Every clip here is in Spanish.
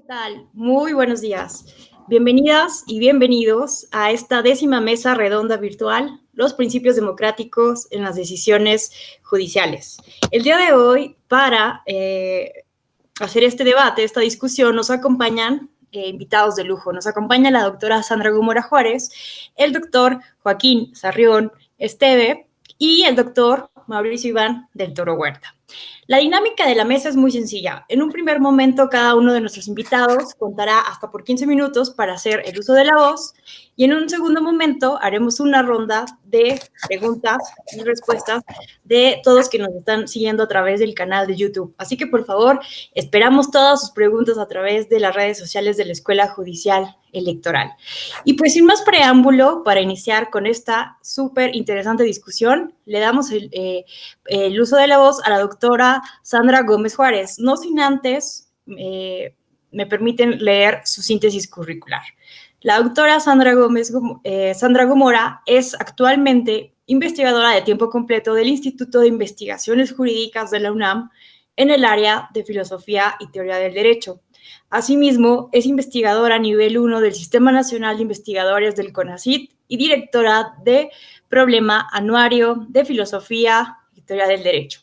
¿Qué tal? Muy buenos días. Bienvenidas y bienvenidos a esta 10ª mesa redonda virtual, los principios democráticos en las decisiones judiciales. El día de hoy, para hacer este debate, esta discusión, nos acompañan invitados de lujo. Nos acompaña la doctora Sandra Gómora Juárez, el doctor Joaquín Sarrión Esteve y el doctor Mauricio Iván del Toro Huerta. La dinámica de la mesa es muy sencilla. En un primer momento, cada uno de nuestros invitados contará hasta por 15 minutos para hacer el uso de la voz y en un segundo momento haremos una ronda de preguntas y respuestas de todos que nos están siguiendo a través del canal de YouTube. Así que, por favor, esperamos todas sus preguntas a través de las redes sociales de la Escuela Judicial Electoral. Y pues sin más preámbulo, para iniciar con esta súper interesante discusión, le damos el uso de la voz a la doctora Sandra Gómez Juárez, no sin antes me permiten leer su síntesis curricular. La doctora Sandra Gómora es actualmente investigadora de tiempo completo del Instituto de Investigaciones Jurídicas de la UNAM en el área de Filosofía y Teoría del Derecho. Asimismo, es investigadora a nivel 1 del Sistema Nacional de Investigadores del CONACYT y directora de Problema Anuario de Filosofía y Teoría del Derecho.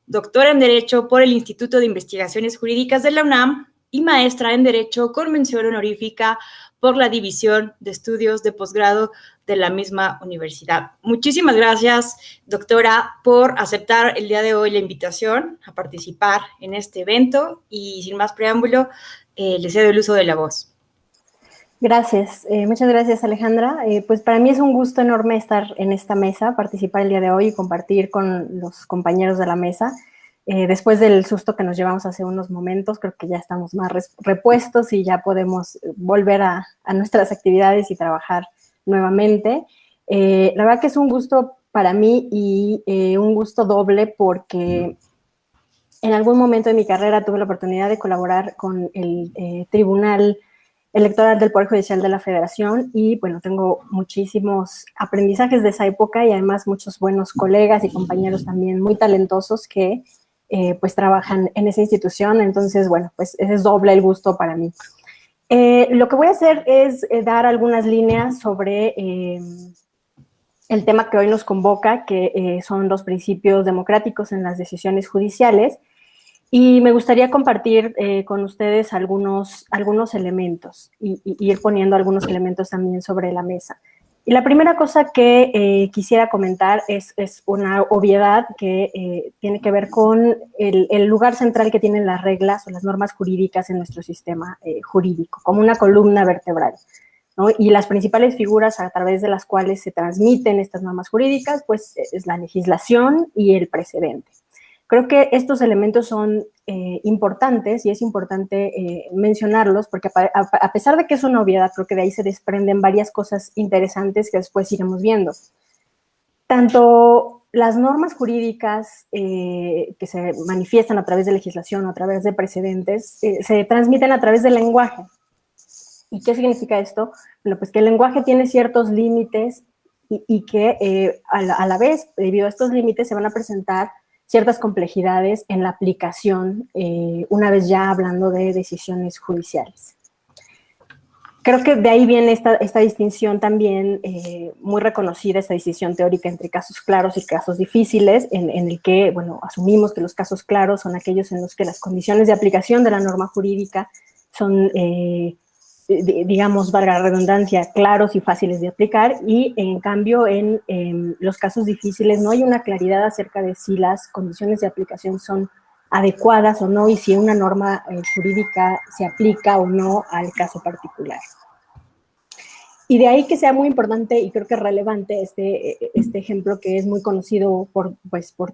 Doctora en Derecho por el Instituto de Investigaciones Jurídicas de la UNAM y maestra en Derecho con mención honorífica por la División de Estudios de Posgrado de la misma universidad. Muchísimas gracias, doctora, por aceptar el día de hoy la invitación a participar en este evento y sin más preámbulo, le cedo el uso de la voz. Gracias, muchas gracias Alejandra. Pues para mí es un gusto enorme estar en esta mesa, participar el día de hoy y compartir con los compañeros de la mesa. Después del susto que nos llevamos hace unos momentos, creo que ya estamos más repuestos y ya podemos volver a nuestras actividades y trabajar nuevamente. La verdad que es un gusto para mí y un gusto doble porque en algún momento de mi carrera tuve la oportunidad de colaborar con el Tribunal Electoral del Poder Judicial de la Federación y bueno, tengo muchísimos aprendizajes de esa época y además muchos buenos colegas y compañeros también muy talentosos que pues trabajan en esa institución, entonces bueno, pues ese es doble el gusto para mí. Lo que voy a hacer es dar algunas líneas sobre el tema que hoy nos convoca, que son los principios democráticos en las decisiones judiciales. Y me gustaría compartir con ustedes algunos elementos y ir poniendo algunos elementos también sobre la mesa. Y la primera cosa que quisiera comentar es una obviedad que tiene que ver con el lugar central que tienen las reglas o las normas jurídicas en nuestro sistema jurídico, como una columna vertebral, ¿no? Y las principales figuras a través de las cuales se transmiten estas normas jurídicas, pues es la legislación y el precedente. Creo que estos elementos son importantes y es importante mencionarlos porque a pesar de que es una obviedad, creo que de ahí se desprenden varias cosas interesantes que después iremos viendo. Tanto las normas jurídicas que se manifiestan a través de legislación o a través de precedentes se transmiten a través del lenguaje. ¿Y qué significa esto? Bueno, pues que el lenguaje tiene ciertos límites y que a la vez, debido a estos límites, se van a presentar ciertas complejidades en la aplicación, una vez ya hablando de decisiones judiciales. Creo que de ahí viene esta distinción también muy reconocida, esta distinción teórica entre casos claros y casos difíciles, en el que, bueno, asumimos que los casos claros son aquellos en los que las condiciones de aplicación de la norma jurídica son digamos, valga la redundancia, claros y fáciles de aplicar, y en cambio en los casos difíciles no hay una claridad acerca de si las condiciones de aplicación son adecuadas o no y si una norma jurídica se aplica o no al caso particular. Y de ahí que sea muy importante y creo que relevante este ejemplo que es muy conocido por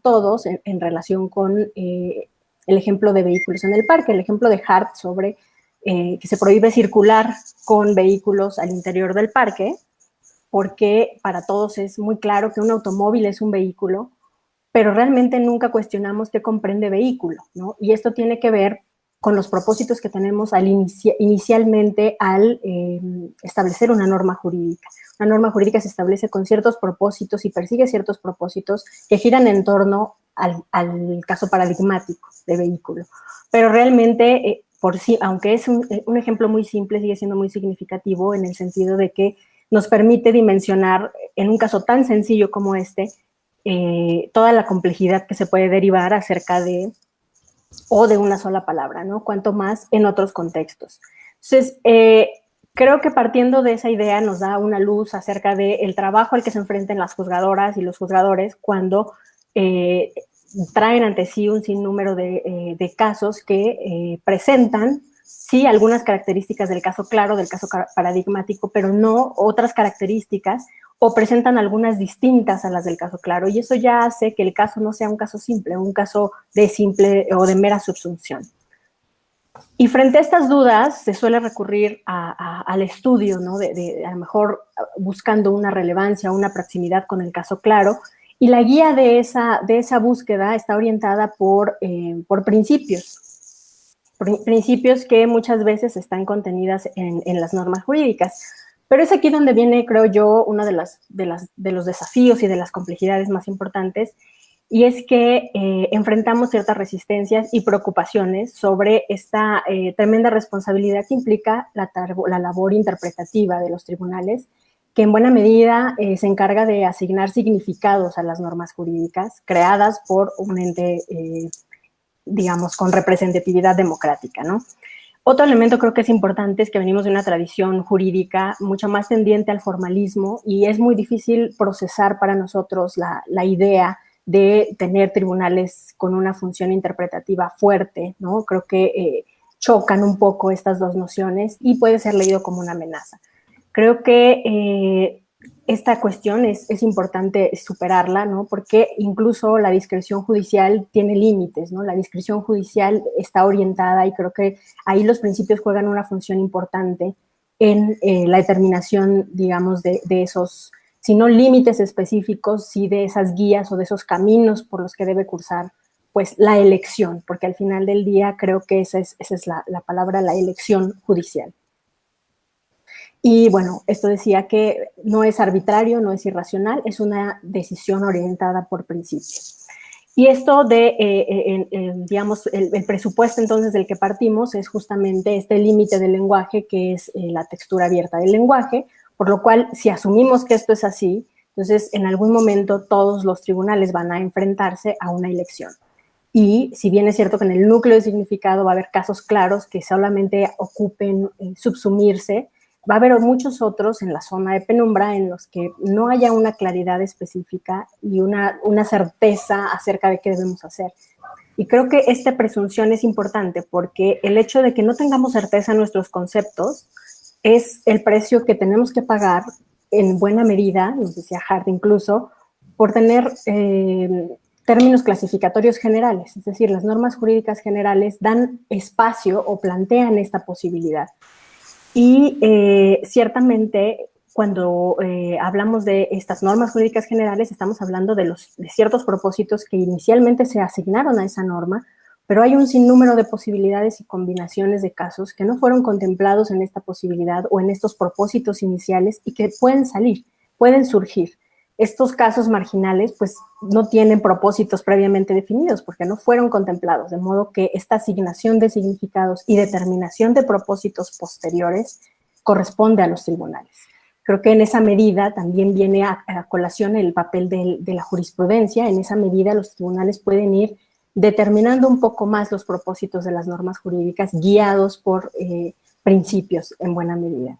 todos en relación con el ejemplo de vehículos en el parque, el ejemplo de Hart sobre que se prohíbe circular con vehículos al interior del parque, porque para todos es muy claro que un automóvil es un vehículo, pero realmente nunca cuestionamos qué comprende vehículo, ¿no? Y esto tiene que ver con los propósitos que tenemos inicialmente al establecer una norma jurídica. Una norma jurídica se establece con ciertos propósitos y persigue ciertos propósitos que giran en torno al caso paradigmático de vehículo. Pero realmente por sí, aunque es un ejemplo muy simple, sigue siendo muy significativo en el sentido de que nos permite dimensionar, en un caso tan sencillo como este, toda la complejidad que se puede derivar acerca de o de una sola palabra, ¿no? Cuanto más en otros contextos. Entonces, creo que partiendo de esa idea nos da una luz acerca del trabajo al que se enfrentan las juzgadoras y los juzgadores cuando traen ante sí un sinnúmero de casos que presentan, sí, algunas características del caso claro, del caso paradigmático, pero no otras características, o presentan algunas distintas a las del caso claro, y eso ya hace que el caso no sea un caso simple, un caso de simple o de mera subsunción. Y frente a estas dudas se suele recurrir al estudio, ¿no? A lo mejor buscando una relevancia, una proximidad con el caso claro, y la guía de esa búsqueda está orientada por principios, principios que muchas veces están contenidas en las normas jurídicas. Pero es aquí donde viene, creo yo, uno de los desafíos y de las complejidades más importantes, y es que enfrentamos ciertas resistencias y preocupaciones sobre esta tremenda responsabilidad que implica la labor interpretativa de los tribunales, que en buena medida se encarga de asignar significados a las normas jurídicas creadas por un ente, digamos, con representatividad democrática, ¿no? Otro elemento creo que es importante es que venimos de una tradición jurídica mucho más tendiente al formalismo y es muy difícil procesar para nosotros la idea de tener tribunales con una función interpretativa fuerte, ¿no? Creo que chocan un poco estas dos nociones y puede ser leído como una amenaza. Creo que esta cuestión es importante superarla, ¿no? Porque incluso la discreción judicial tiene límites, ¿no? La discreción judicial está orientada y creo que ahí los principios juegan una función importante en la determinación, digamos, de esos, si no límites específicos, sí de esas guías o de esos caminos por los que debe cursar, pues, la elección, porque al final del día creo que esa es la palabra, la elección judicial. Y bueno, esto decía que no es arbitrario, no es irracional, es una decisión orientada por principios. Y esto digamos, el presupuesto entonces del que partimos es justamente este límite del lenguaje que es la textura abierta del lenguaje, por lo cual si asumimos que esto es así, entonces en algún momento todos los tribunales van a enfrentarse a una elección. Y si bien es cierto que en el núcleo de significado va a haber casos claros que solamente ocupen subsumirse, va a haber muchos otros en la zona de penumbra en los que no haya una claridad específica y una certeza acerca de qué debemos hacer. Y creo que esta presunción es importante porque el hecho de que no tengamos certeza en nuestros conceptos es el precio que tenemos que pagar en buena medida, nos decía Hart incluso, por tener términos clasificatorios generales, es decir, las normas jurídicas generales dan espacio o plantean esta posibilidad. Y ciertamente cuando hablamos de estas normas jurídicas generales estamos hablando de ciertos propósitos que inicialmente se asignaron a esa norma, pero hay un sinnúmero de posibilidades y combinaciones de casos que no fueron contemplados en esta posibilidad o en estos propósitos iniciales y que pueden salir, pueden surgir. Estos casos marginales pues no tienen propósitos previamente definidos porque no fueron contemplados, de modo que esta asignación de significados y determinación de propósitos posteriores corresponde a los tribunales. Creo que en esa medida también viene a colación el papel de la jurisprudencia. En esa medida los tribunales pueden ir determinando un poco más los propósitos de las normas jurídicas guiados por principios en buena medida.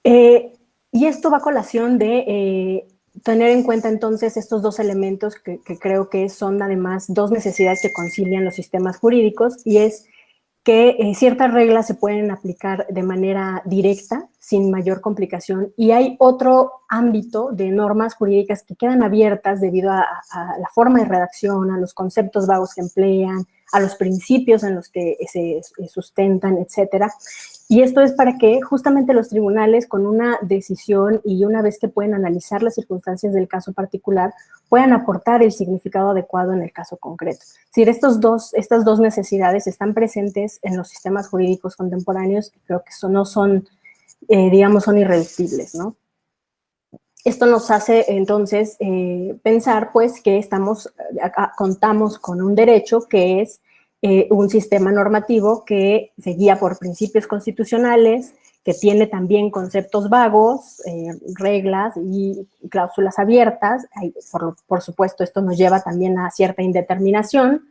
Y esto va a colación de tener en cuenta entonces estos dos elementos que creo que son además dos necesidades que concilian los sistemas jurídicos, y es que ciertas reglas se pueden aplicar de manera directa, sin mayor complicación, y hay otro ámbito de normas jurídicas que quedan abiertas debido a la forma de redacción, a los conceptos vagos que emplean, a los principios en los que se sustentan, etcétera. Y esto es para que justamente los tribunales, con una decisión y una vez que pueden analizar las circunstancias del caso particular, puedan aportar el significado adecuado en el caso concreto. Es decir, estas dos necesidades están presentes en los sistemas jurídicos contemporáneos, creo que no son, digamos, son irreductibles, ¿no? Esto nos hace entonces pensar pues que contamos con un derecho que es un sistema normativo que se guía por principios constitucionales, que tiene también conceptos vagos, reglas y cláusulas abiertas. Por supuesto, esto nos lleva también a cierta indeterminación.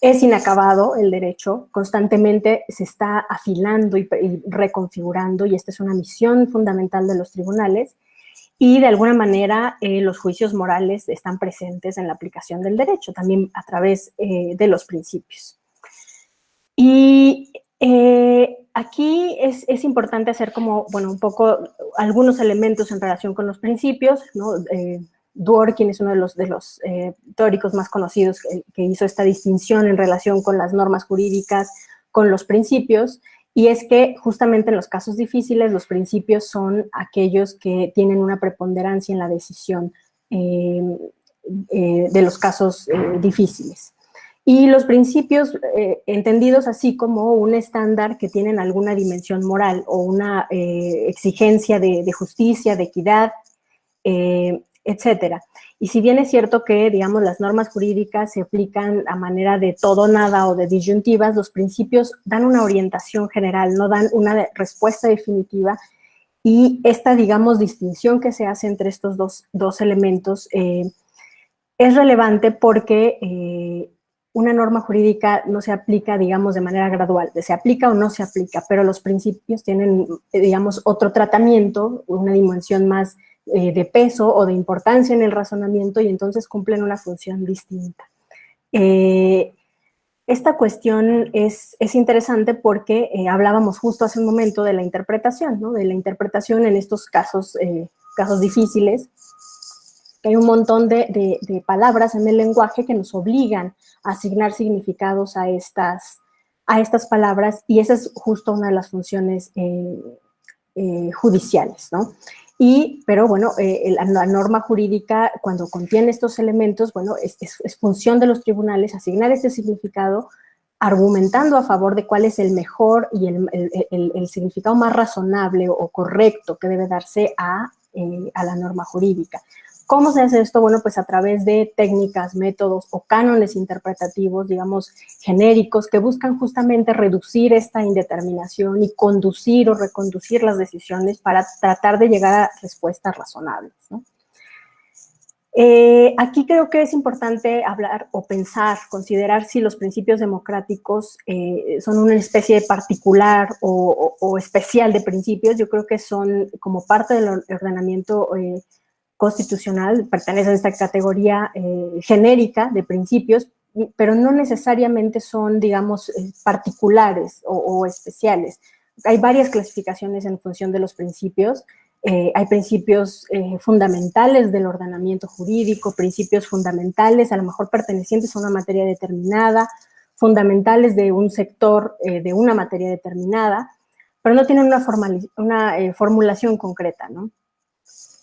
Es inacabado el derecho, constantemente se está afilando y reconfigurando, y esta es una misión fundamental de los tribunales. Y de alguna manera los juicios morales están presentes en la aplicación del derecho, también a través de los principios. Y aquí es importante hacer como, bueno, un poco algunos elementos en relación con los principios, ¿no? Dworkin es uno de los teóricos más conocidos que hizo esta distinción en relación con las normas jurídicas, con los principios, y es que justamente en los casos difíciles los principios son aquellos que tienen una preponderancia en la decisión de los casos difíciles. Y los principios entendidos así como un estándar que tienen alguna dimensión moral o una exigencia de justicia, de equidad, etcétera. Y si bien es cierto que, digamos, las normas jurídicas se aplican a manera de todo, nada o de disyuntivas, los principios dan una orientación general, no dan una respuesta definitiva, y esta, digamos, distinción que se hace entre estos dos elementos es relevante porque una norma jurídica no se aplica, digamos, de manera gradual, se aplica o no se aplica, pero los principios tienen, digamos, otro tratamiento, una dimensión más de peso o de importancia en el razonamiento, y entonces cumplen una función distinta. Esta cuestión es interesante porque hablábamos justo hace un momento de la interpretación, ¿no? De la interpretación en estos casos difíciles. Hay un montón de palabras en el lenguaje que nos obligan a asignar significados a estas palabras, y esa es justo una de las funciones judiciales, ¿no? Pero bueno, la norma jurídica, cuando contiene estos elementos, bueno, es función de los tribunales asignar este significado, argumentando a favor de cuál es el mejor y el significado más razonable o correcto que debe darse a la norma jurídica. ¿Cómo se hace esto? Bueno, pues a través de técnicas, métodos o cánones interpretativos, digamos, genéricos, que buscan justamente reducir esta indeterminación y conducir o reconducir las decisiones para tratar de llegar a respuestas razonables, ¿no? Aquí creo que es importante hablar o pensar, considerar si los principios democráticos son una especie particular o especial de principios. Yo creo que son como parte del ordenamiento constitucional, pertenece a esta categoría genérica de principios, pero no necesariamente son, digamos, particulares o especiales. Hay varias clasificaciones en función de los principios. Hay principios fundamentales del ordenamiento jurídico, principios fundamentales, a lo mejor pertenecientes a una materia determinada, fundamentales de un sector de una materia determinada, pero no tienen una formulación concreta, ¿no?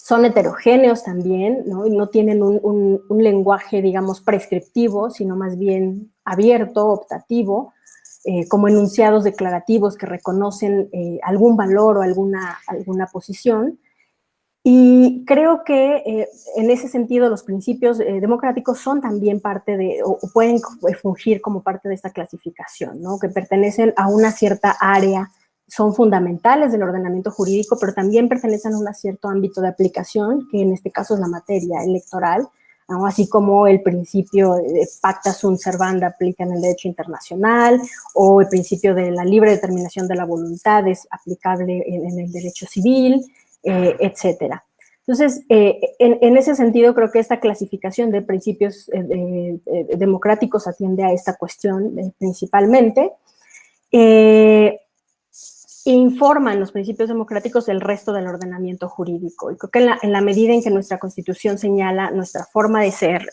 Son heterogéneos también, ¿no? Y no tienen un lenguaje, digamos, prescriptivo, sino más bien abierto, optativo, como enunciados declarativos que reconocen algún valor o alguna posición. Y creo que en ese sentido los principios democráticos son también parte o pueden fungir como parte de esta clasificación, ¿no? Que pertenecen a una cierta área, son fundamentales del ordenamiento jurídico, pero también pertenecen a un cierto ámbito de aplicación, que en este caso es la materia electoral, ¿no? Así como el principio de pacta sunt servanda aplica en el derecho internacional, o el principio de la libre determinación de la voluntad es aplicable en el derecho civil, etcétera. Entonces, en ese sentido, creo que esta clasificación de principios democráticos atiende a esta cuestión principalmente. Informan los principios democráticos el resto del ordenamiento jurídico. Y creo que en la medida en que nuestra Constitución señala nuestra forma de ser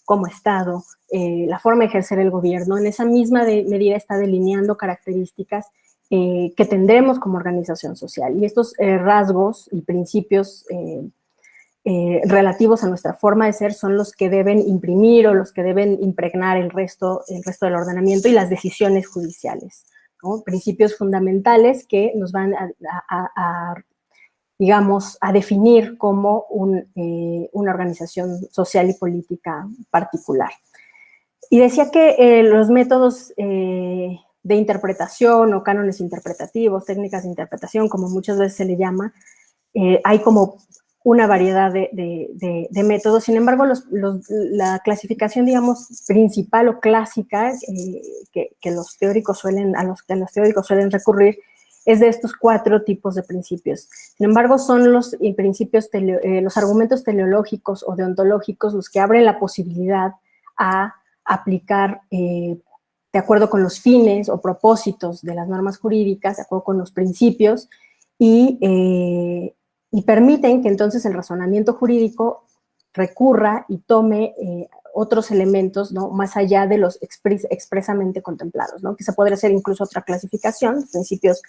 como Estado, la forma de ejercer el gobierno, en esa misma medida está delineando características que tendremos como organización social. Y estos rasgos y principios relativos a nuestra forma de ser son los que deben imprimir o los que deben impregnar el resto del ordenamiento y las decisiones judiciales, ¿no? Principios fundamentales que nos van a digamos, a definir como una organización social y política particular. Y decía que los métodos de interpretación o cánones interpretativos, técnicas de interpretación, como muchas veces se le llama, hay como una variedad de métodos. Sin embargo, la clasificación, digamos, principal o clásica que los teóricos a los que los teóricos suelen recurrir es de estos 4 tipos de principios. Sin embargo, son los principios, los argumentos teleológicos o deontológicos los que abren la posibilidad a aplicar de acuerdo con los fines o propósitos de las normas jurídicas, de acuerdo con los principios, y permiten que entonces el razonamiento jurídico recurra y tome otros elementos, ¿no?, más allá de los expresamente contemplados, ¿no?, que se podría hacer incluso otra clasificación, principios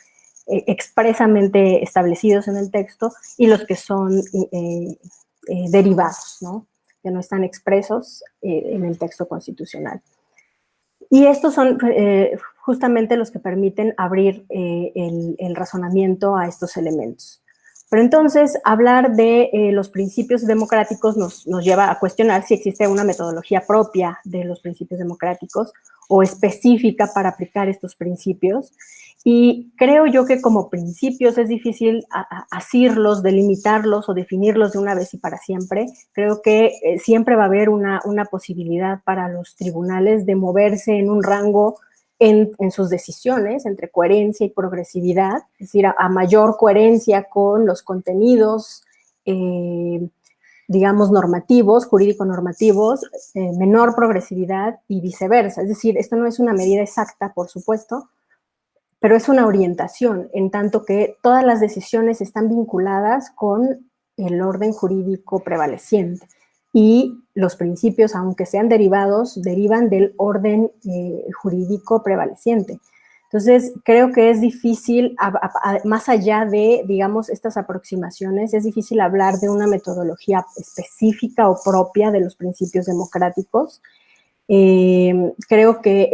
expresamente establecidos en el texto y los que son derivados, ¿no?, que no están expresos en el texto constitucional. Y estos son justamente los que permiten abrir el razonamiento a estos elementos. Pero entonces, hablar de los principios democráticos nos lleva a cuestionar si existe una metodología propia de los principios democráticos o específica para aplicar estos principios. Y creo yo que como principios es difícil asirlos, delimitarlos o definirlos de una vez y para siempre. Creo que siempre va a haber una posibilidad para los tribunales de moverse en un rango en sus decisiones, entre coherencia y progresividad, es decir, a mayor coherencia con los contenidos, digamos, normativos, jurídico-normativos, menor progresividad y viceversa. Es decir, esto no es una medida exacta, por supuesto, pero es una orientación, en tanto que todas las decisiones están vinculadas con el orden jurídico prevaleciente. Y los principios, aunque sean derivados, derivan del orden jurídico prevaleciente. Entonces, creo que es difícil, más allá de, digamos, estas aproximaciones, es difícil hablar de una metodología específica o propia de los principios democráticos. Creo que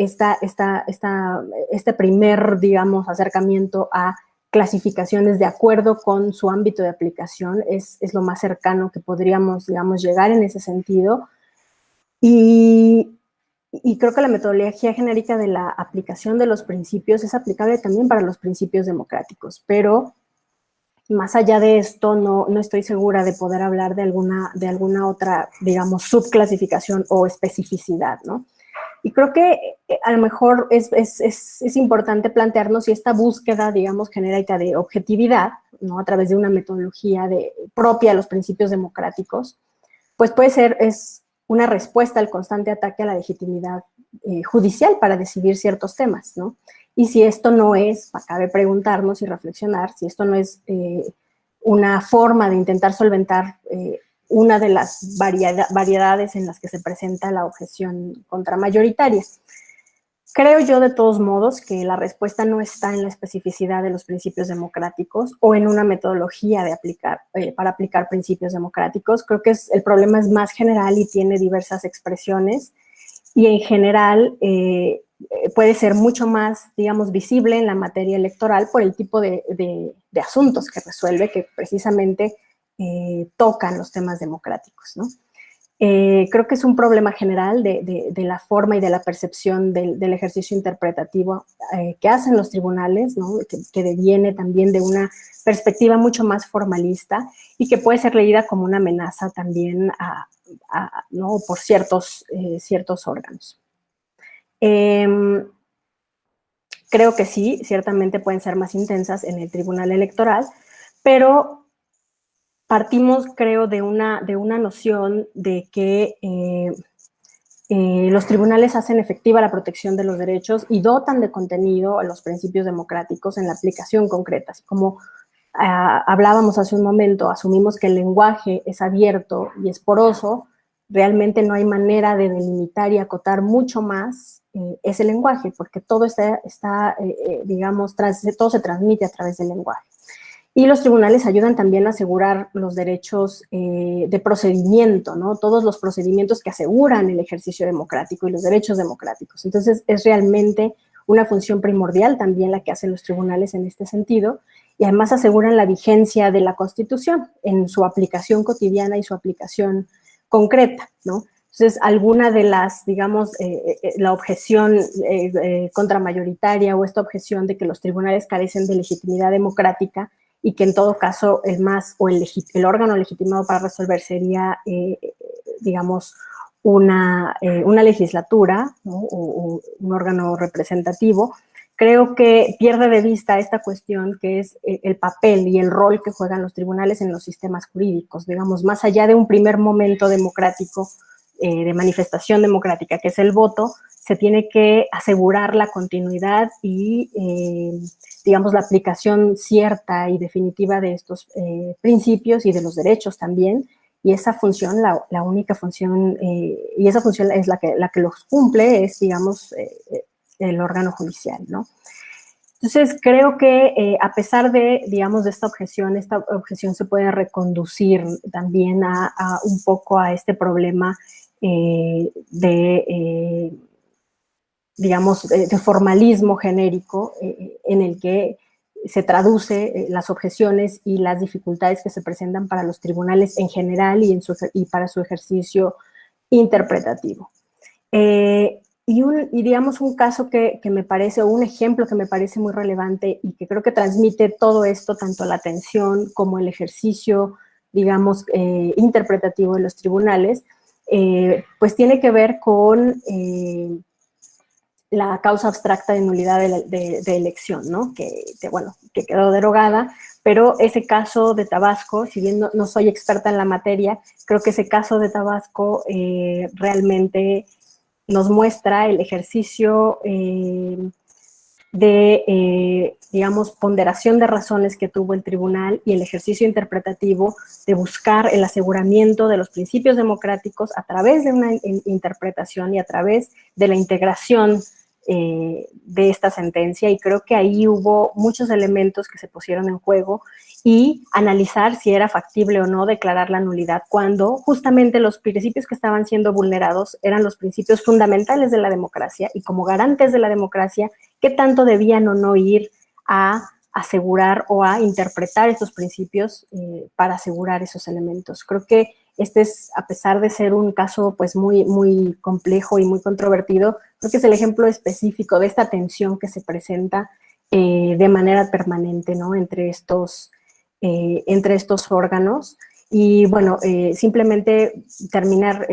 este primer, digamos, acercamiento a clasificaciones de acuerdo con su ámbito de aplicación es lo más cercano que podríamos, digamos, llegar en ese sentido. Y creo que la metodología genérica de la aplicación de los principios es aplicable también para los principios democráticos, pero más allá de esto no estoy segura de poder hablar de alguna otra, digamos, subclasificación o especificidad, ¿no? Y creo que a lo mejor es importante plantearnos si esta búsqueda, digamos, genérica de objetividad, ¿no?, a través de una metodología propia a los principios democráticos, pues puede ser una respuesta al constante ataque a la legitimidad judicial para decidir ciertos temas, ¿no? Y si esto no es, cabe preguntarnos y reflexionar, si esto no es una forma de intentar solventar una de las variedades en las que se presenta la objeción contramayoritaria. Creo yo, de todos modos, que la respuesta no está en la especificidad de los principios democráticos o en una metodología para aplicar principios democráticos. Creo que el problema es más general y tiene diversas expresiones y en general puede ser mucho más, digamos, visible en la materia electoral por el tipo de asuntos que resuelve, que precisamente tocan los temas democráticos, ¿no? Creo que es un problema general de la forma y de la percepción del ejercicio interpretativo que hacen los tribunales, ¿no?, que deviene también de una perspectiva mucho más formalista y que puede ser leída como una amenaza también ¿no?, por ciertos órganos. Creo que sí, ciertamente pueden ser más intensas en el tribunal electoral, pero partimos, creo, de una noción de que los tribunales hacen efectiva la protección de los derechos y dotan de contenido a los principios democráticos en la aplicación concreta. Así como hablábamos hace un momento, asumimos que el lenguaje es abierto y es poroso, realmente no hay manera de delimitar y acotar mucho más ese lenguaje, porque todo digamos, todo se transmite a través del lenguaje. Y los tribunales ayudan también a asegurar los derechos de procedimiento, ¿no?, todos los procedimientos que aseguran el ejercicio democrático y los derechos democráticos. Entonces, es realmente una función primordial también la que hacen los tribunales en este sentido. y además aseguran la vigencia de la Constitución en su aplicación cotidiana y su aplicación concreta, ¿no? Entonces, alguna de las, digamos, la objeción contramayoritaria o esta objeción de que los tribunales carecen de legitimidad democrática y que en todo caso el órgano legitimado para resolver sería, digamos, una legislatura, ¿no? o un órgano representativo, creo que pierde de vista esta cuestión que es el papel y el rol que juegan los tribunales en los sistemas jurídicos, digamos, más allá de un primer momento democrático, de manifestación democrática, que es el voto, se tiene que asegurar la continuidad y, digamos, la aplicación cierta y definitiva de estos principios y de los derechos también, y esa función, la única función, y esa función es la que los cumple, es, digamos, el órgano judicial, ¿no? Entonces, creo que a pesar de, digamos, de esta objeción se puede reconducir también a un poco a este problema digamos, de formalismo genérico en el que se traduce las objeciones y las dificultades que se presentan para los tribunales en general y para su ejercicio interpretativo. Y digamos un caso que me parece, o un ejemplo que me parece muy relevante y que creo que transmite todo esto, tanto la atención como el ejercicio, digamos, interpretativo de los tribunales, pues tiene que ver con la causa abstracta de nulidad de elección, ¿no? Bueno, que quedó derogada, pero ese caso de Tabasco, si bien no soy experta en la materia, creo que ese caso de Tabasco realmente nos muestra el ejercicio digamos, ponderación de razones que tuvo el tribunal y el ejercicio interpretativo de buscar el aseguramiento de los principios democráticos a través de una interpretación y a través de la integración de esta sentencia, y creo que ahí hubo muchos elementos que se pusieron en juego y analizar si era factible o no declarar la nulidad cuando justamente los principios que estaban siendo vulnerados eran los principios fundamentales de la democracia, y como garantes de la democracia, qué tanto debían o no ir a asegurar o a interpretar estos principios para asegurar esos elementos. Creo que este es, a pesar de ser un caso pues muy, muy complejo y muy controvertido, creo que es el ejemplo específico de esta tensión que se presenta de manera permanente, ¿no? entre estos órganos. Y bueno, simplemente terminar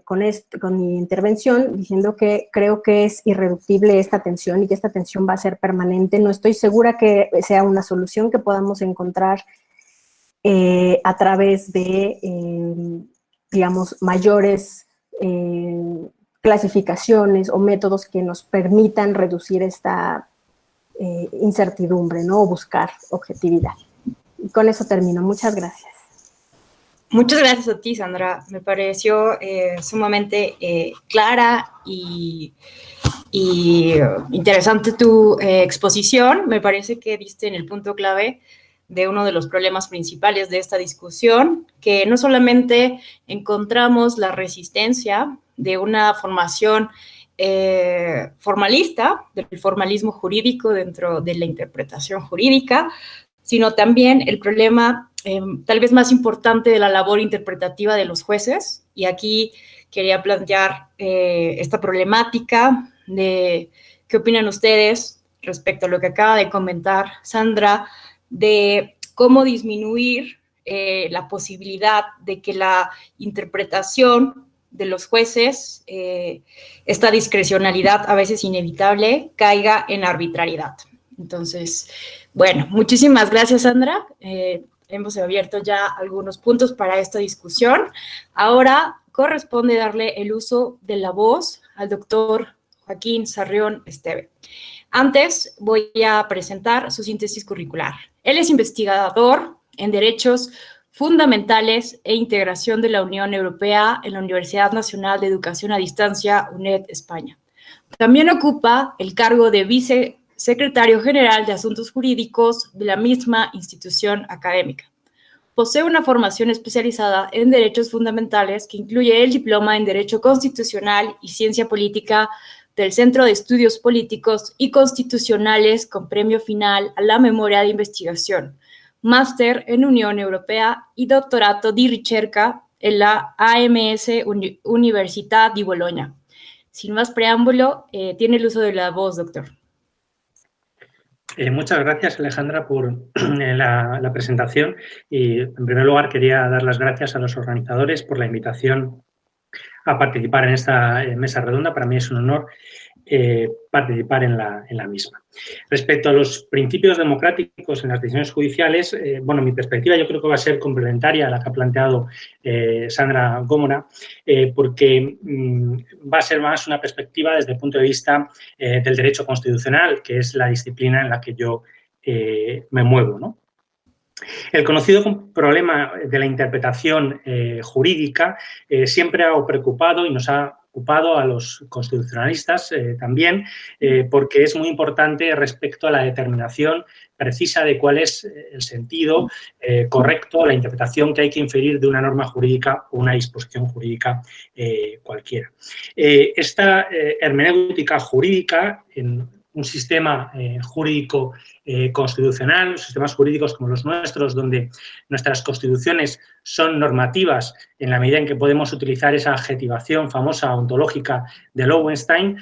con mi intervención diciendo que creo que es irreductible esta tensión y que esta tensión va a ser permanente. No estoy segura que sea una solución que podamos encontrar a través de, digamos, mayores clasificaciones o métodos que nos permitan reducir esta incertidumbre, ¿no? O buscar objetividad. Y con eso termino. Muchas gracias. Muchas gracias a ti, Sandra. Me pareció sumamente clara y interesante tu exposición. Me parece que diste en el punto clave de uno de los problemas principales de esta discusión, que no solamente encontramos la resistencia de una formación formalista, del formalismo jurídico dentro de la interpretación jurídica, sino también el problema tal vez más importante de la labor interpretativa de los jueces. Y aquí quería plantear esta problemática de qué opinan ustedes respecto a lo que acaba de comentar Sandra, de cómo disminuir la posibilidad de que la interpretación de los jueces, esta discrecionalidad a veces inevitable, caiga en arbitrariedad. Entonces, bueno, muchísimas gracias, Sandra. Hemos abierto ya algunos puntos para esta discusión. Ahora corresponde darle el uso de la voz al doctor Joaquín Sarrión Esteve. Antes voy a presentar su síntesis curricular. Él es investigador en Derechos Fundamentales e Integración de la Unión Europea en la Universidad Nacional de Educación a Distancia, UNED, España. También ocupa el cargo de vicesecretario general de Asuntos Jurídicos de la misma institución académica. Posee una formación especializada en Derechos Fundamentales que incluye el diploma en Derecho Constitucional y Ciencia Política del Centro de Estudios Políticos y Constitucionales con premio final a la memoria de investigación, máster en Unión Europea y doctorato di ricerca en la AMS Università di Bologna. Sin más preámbulo, tiene el uso de la voz, doctor. Muchas gracias, Alejandra, por la presentación. Y, en primer lugar, quería dar las gracias a los organizadores por la invitación a participar en esta mesa redonda. Para mí es un honor participar en la misma. Respecto a los principios democráticos en las decisiones judiciales, bueno, mi perspectiva yo creo que va a ser complementaria a la que ha planteado Sandra Gómora, porque va a ser más una perspectiva desde el punto de vista del derecho constitucional, que es la disciplina en la que yo me muevo, ¿no? El conocido problema de la interpretación jurídica siempre ha preocupado y nos ha ocupado a los constitucionalistas también, porque es muy importante respecto a la determinación precisa de cuál es el sentido correcto, la interpretación que hay que inferir de una norma jurídica o una disposición jurídica cualquiera. Esta hermenéutica jurídica en un sistema jurídico constitucional, sistemas jurídicos como los nuestros, donde nuestras constituciones son normativas en la medida en que podemos utilizar esa adjetivación famosa ontológica de Lowenstein,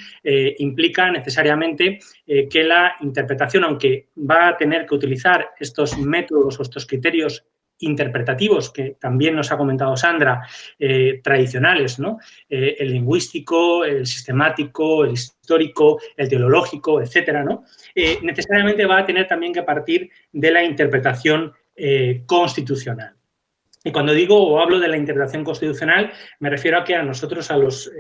implica necesariamente que la interpretación, aunque va a tener que utilizar estos métodos o estos criterios interpretativos que también nos ha comentado Sandra, tradicionales, ¿no? El lingüístico, el sistemático, el histórico, el teológico, etcétera, ¿no? Necesariamente va a tener también que partir de la interpretación constitucional. Y cuando digo o hablo de la interpretación constitucional, me refiero a que a nosotros,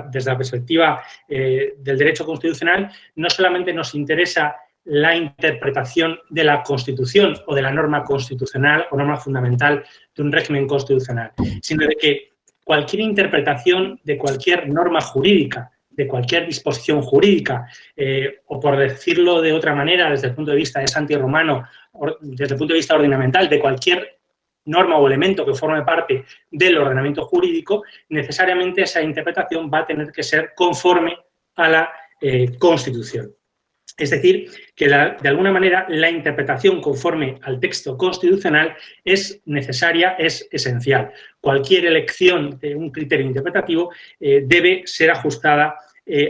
desde la perspectiva del derecho constitucional, no solamente nos interesa la interpretación de la Constitución o de la norma constitucional o norma fundamental de un régimen constitucional, sino de que cualquier interpretación de cualquier norma jurídica, de cualquier disposición jurídica, o por decirlo de otra manera, desde el punto de vista de Santi Romano, desde el punto de vista ordenamental, de cualquier norma o elemento que forme parte del ordenamiento jurídico, necesariamente esa interpretación va a tener que ser conforme a la Constitución. Es decir, que de alguna manera la interpretación conforme al texto constitucional es necesaria, es esencial. Cualquier elección de un criterio interpretativo debe ser ajustada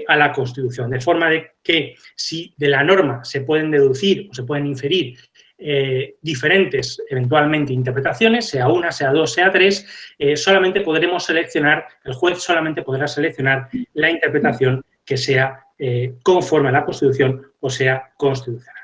a la Constitución, de forma de que si de la norma se pueden deducir o se pueden inferir diferentes, eventualmente, interpretaciones, sea una, sea dos, sea tres, solamente podremos seleccionar, el juez solamente podrá seleccionar la interpretación que sea conforme a la Constitución o sea constitucional.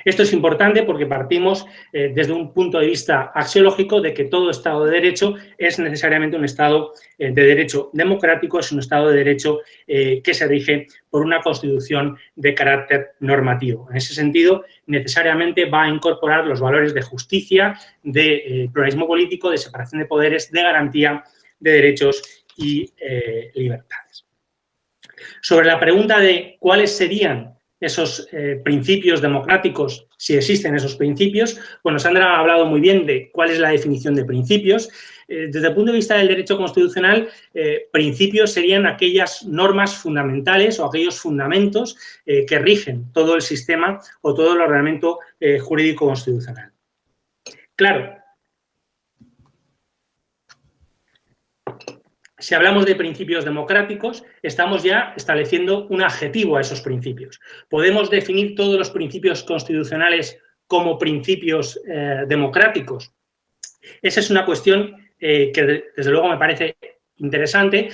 Esto es importante porque partimos desde un punto de vista axiológico de que todo Estado de Derecho es necesariamente un Estado de Derecho democrático, es un Estado de Derecho que se rige por una Constitución de carácter normativo. En ese sentido, necesariamente va a incorporar los valores de justicia, de pluralismo político, de separación de poderes, de garantía de derechos y libertades. Sobre la pregunta de cuáles serían esos principios democráticos, si existen esos principios, bueno, Sandra ha hablado muy bien de cuál es la definición de principios. Desde el punto de vista del derecho constitucional, principios serían aquellas normas fundamentales o aquellos fundamentos que rigen todo el sistema o todo el ordenamiento jurídico constitucional. Claro, si hablamos de principios democráticos, estamos ya estableciendo un adjetivo a esos principios. ¿Podemos definir todos los principios constitucionales como principios democráticos? Esa es una cuestión que, desde luego, me parece interesante,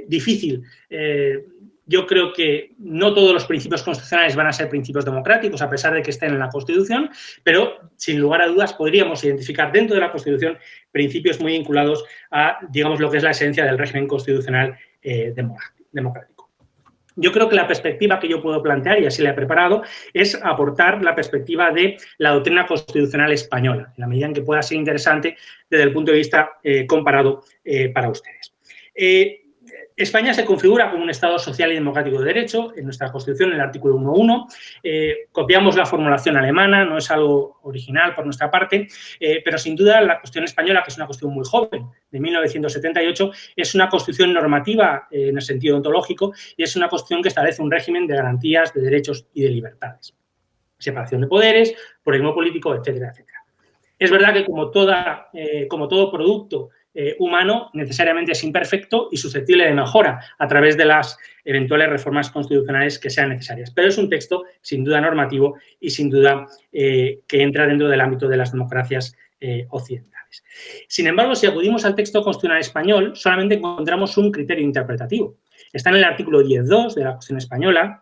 difícil. Yo creo que no todos los principios constitucionales van a ser principios democráticos, a pesar de que estén en la Constitución, pero, sin lugar a dudas, podríamos identificar dentro de la Constitución principios muy vinculados a, digamos, lo que es la esencia del régimen constitucional democrático. Yo creo que la perspectiva que yo puedo plantear, y así la he preparado, es aportar la perspectiva de la doctrina constitucional española, en la medida en que pueda ser interesante desde el punto de vista comparado para ustedes. España se configura como un Estado social y democrático de derecho, en nuestra Constitución, en el artículo 1.1. Copiamos la formulación alemana, no es algo original por nuestra parte, pero sin duda la Constitución española, que es una Constitución muy joven, de 1978, es una Constitución normativa en el sentido ontológico y es una Constitución que establece un régimen de garantías de derechos y de libertades. Separación de poderes, pluralismo político, etcétera, etcétera. Es verdad que como todo producto humano necesariamente es imperfecto y susceptible de mejora a través de las eventuales reformas constitucionales que sean necesarias. Pero es un texto sin duda normativo y sin duda que entra dentro del ámbito de las democracias occidentales. Sin embargo, si acudimos al texto constitucional español, solamente encontramos un criterio interpretativo. Está en el artículo 10.2 de la Constitución española,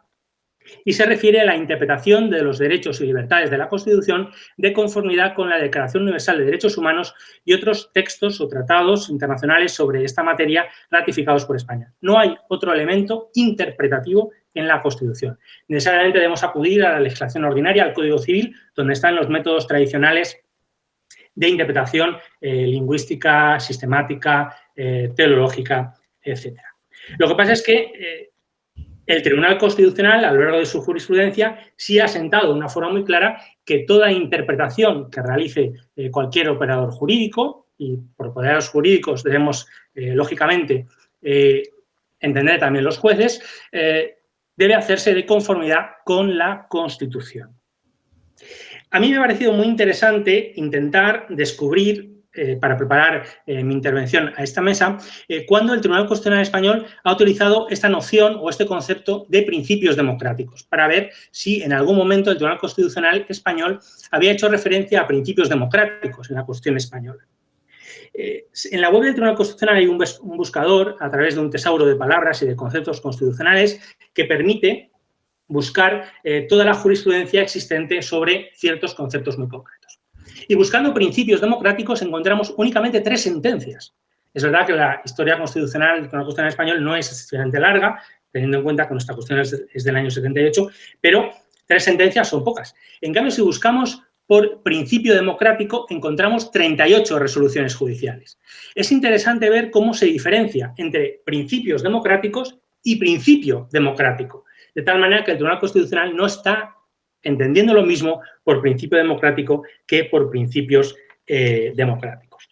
y se refiere a la interpretación de los derechos y libertades de la Constitución de conformidad con la Declaración Universal de Derechos Humanos y otros textos o tratados internacionales sobre esta materia ratificados por España. No hay otro elemento interpretativo en la Constitución. Necesariamente debemos acudir a la legislación ordinaria, al Código Civil, donde están los métodos tradicionales de interpretación lingüística, sistemática, teológica, etc. Lo que pasa es que el Tribunal Constitucional, a lo largo de su jurisprudencia, sí ha sentado de una forma muy clara que toda interpretación que realice cualquier operador jurídico, y por operadores jurídicos debemos, lógicamente, entender también los jueces, debe hacerse de conformidad con la Constitución. A mí me ha parecido muy interesante intentar descubrir, para preparar mi intervención a esta mesa, cuando el Tribunal Constitucional Español ha utilizado esta noción o este concepto de principios democráticos, para ver si en algún momento el Tribunal Constitucional Español había hecho referencia a principios democráticos en la Constitución española. En la web del Tribunal Constitucional hay un buscador a través de un tesauro de palabras y de conceptos constitucionales que permite buscar toda la jurisprudencia existente sobre ciertos conceptos muy concretos. Y buscando principios democráticos encontramos únicamente 3 sentencias. Es verdad que la historia constitucional del Tribunal Constitucional Español no es excesivamente larga, teniendo en cuenta que nuestra Constitución es del año 78, pero 3 sentencias son pocas. En cambio, si buscamos por principio democrático, encontramos 38 resoluciones judiciales. Es interesante ver cómo se diferencia entre principios democráticos y principio democrático, de tal manera que el Tribunal Constitucional no está entendiendo lo mismo por principio democrático que por principios democráticos.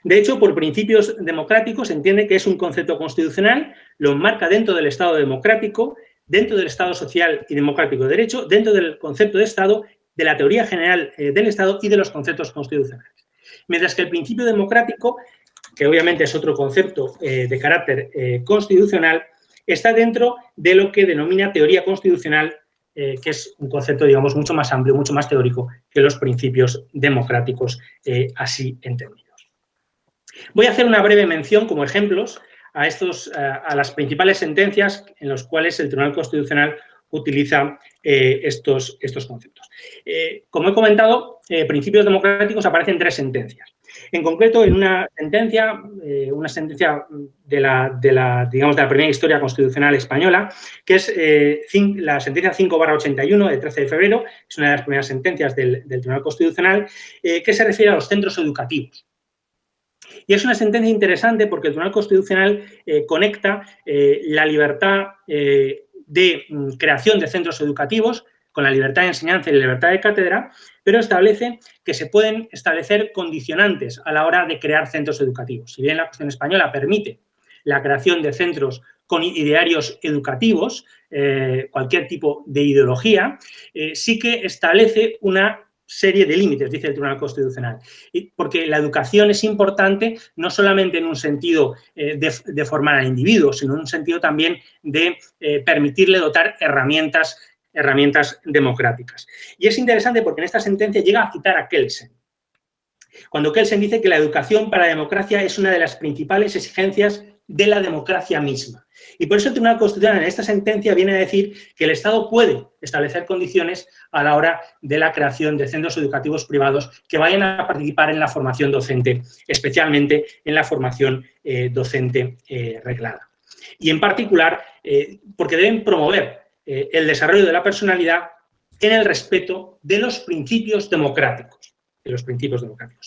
De hecho, por principios democráticos se entiende que es un concepto constitucional, lo enmarca dentro del Estado democrático, dentro del Estado social y democrático de derecho, dentro del concepto de Estado, de la teoría general del Estado y de los conceptos constitucionales. Mientras que el principio democrático, que obviamente es otro concepto de carácter constitucional, está dentro de lo que denomina teoría constitucional, que es un concepto, digamos, mucho más amplio, mucho más teórico que los principios democráticos así entendidos. Voy a hacer una breve mención como ejemplos a las principales sentencias en las cuales el Tribunal Constitucional utiliza estos conceptos. Como he comentado, principios democráticos aparecen 3 sentencias. En concreto, en una sentencia de la primera historia constitucional española, que es la sentencia 5/81 de 13 de febrero, es una de las primeras sentencias del Tribunal Constitucional, que se refiere a los centros educativos. Y es una sentencia interesante porque el Tribunal Constitucional conecta la libertad de creación de centros educativos con la libertad de enseñanza y la libertad de cátedra, pero establece que se pueden establecer condicionantes a la hora de crear centros educativos. Si bien la Constitución española permite la creación de centros con idearios educativos, cualquier tipo de ideología, sí que establece una serie de límites, dice el Tribunal Constitucional, porque la educación es importante no solamente en un sentido de formar al individuo, sino en un sentido también de permitirle dotar herramientas democráticas. Y es interesante porque en esta sentencia llega a citar a Kelsen, cuando Kelsen dice que la educación para la democracia es una de las principales exigencias de la democracia misma. Y por eso el Tribunal Constitucional en esta sentencia viene a decir que el Estado puede establecer condiciones a la hora de la creación de centros educativos privados que vayan a participar en la formación docente, especialmente en la formación docente reglada. Y en particular, porque deben promover el desarrollo de la personalidad en el respeto de los principios democráticos.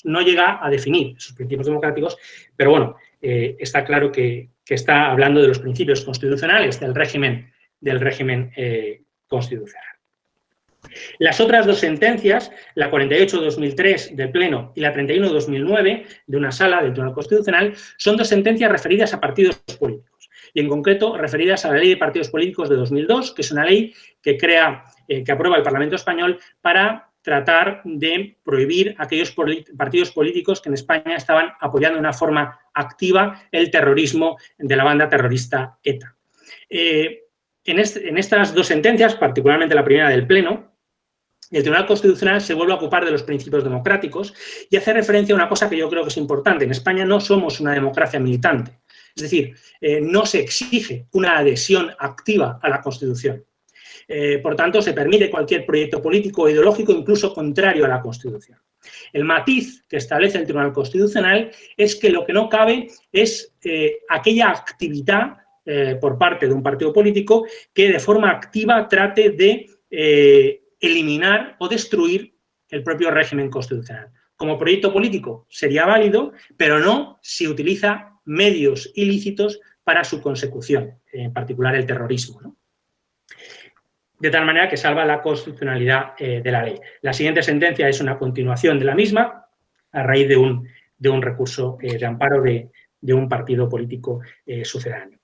No llega a definir esos principios democráticos, pero bueno, está claro que está hablando de los principios constitucionales del régimen constitucional. Las otras dos sentencias, la 48/2003 del Pleno y la 31/2009 de una sala del Tribunal Constitucional, son dos sentencias referidas a partidos políticos y, en concreto, referidas a la Ley de Partidos Políticos de 2002, que es una ley que aprueba el Parlamento español para tratar de prohibir aquellos partidos políticos que en España estaban apoyando de una forma activa el terrorismo de la banda terrorista ETA. En estas dos sentencias, particularmente la primera del Pleno, el Tribunal Constitucional se vuelve a ocupar de los principios democráticos y hace referencia a una cosa que yo creo que es importante. En España no somos una democracia militante. Es decir, no se exige una adhesión activa a la Constitución. Por tanto, se permite cualquier proyecto político o ideológico, incluso contrario a la Constitución. El matiz que establece el Tribunal Constitucional es que lo que no cabe es aquella actividad por parte de un partido político que de forma activa trate de eliminar o destruir el propio régimen constitucional. Como proyecto político sería válido, pero no si utiliza medios ilícitos para su consecución, en particular el terrorismo, ¿no? De tal manera que salva la constitucionalidad de la ley. La siguiente sentencia es una continuación de la misma a raíz de un recurso de amparo de un partido político sucedáneo.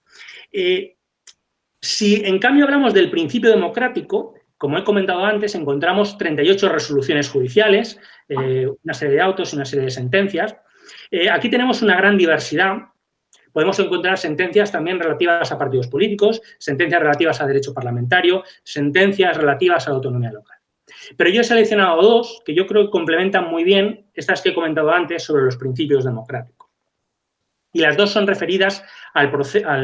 Si en cambio hablamos del principio democrático, como he comentado antes, encontramos 38 resoluciones judiciales, una serie de autos y una serie de sentencias. Aquí tenemos una gran diversidad. Podemos encontrar sentencias también relativas a partidos políticos, sentencias relativas a derecho parlamentario, sentencias relativas a la autonomía local. Pero yo he seleccionado dos que yo creo que complementan muy bien estas que he comentado antes sobre los principios democráticos. Y las dos son referidas al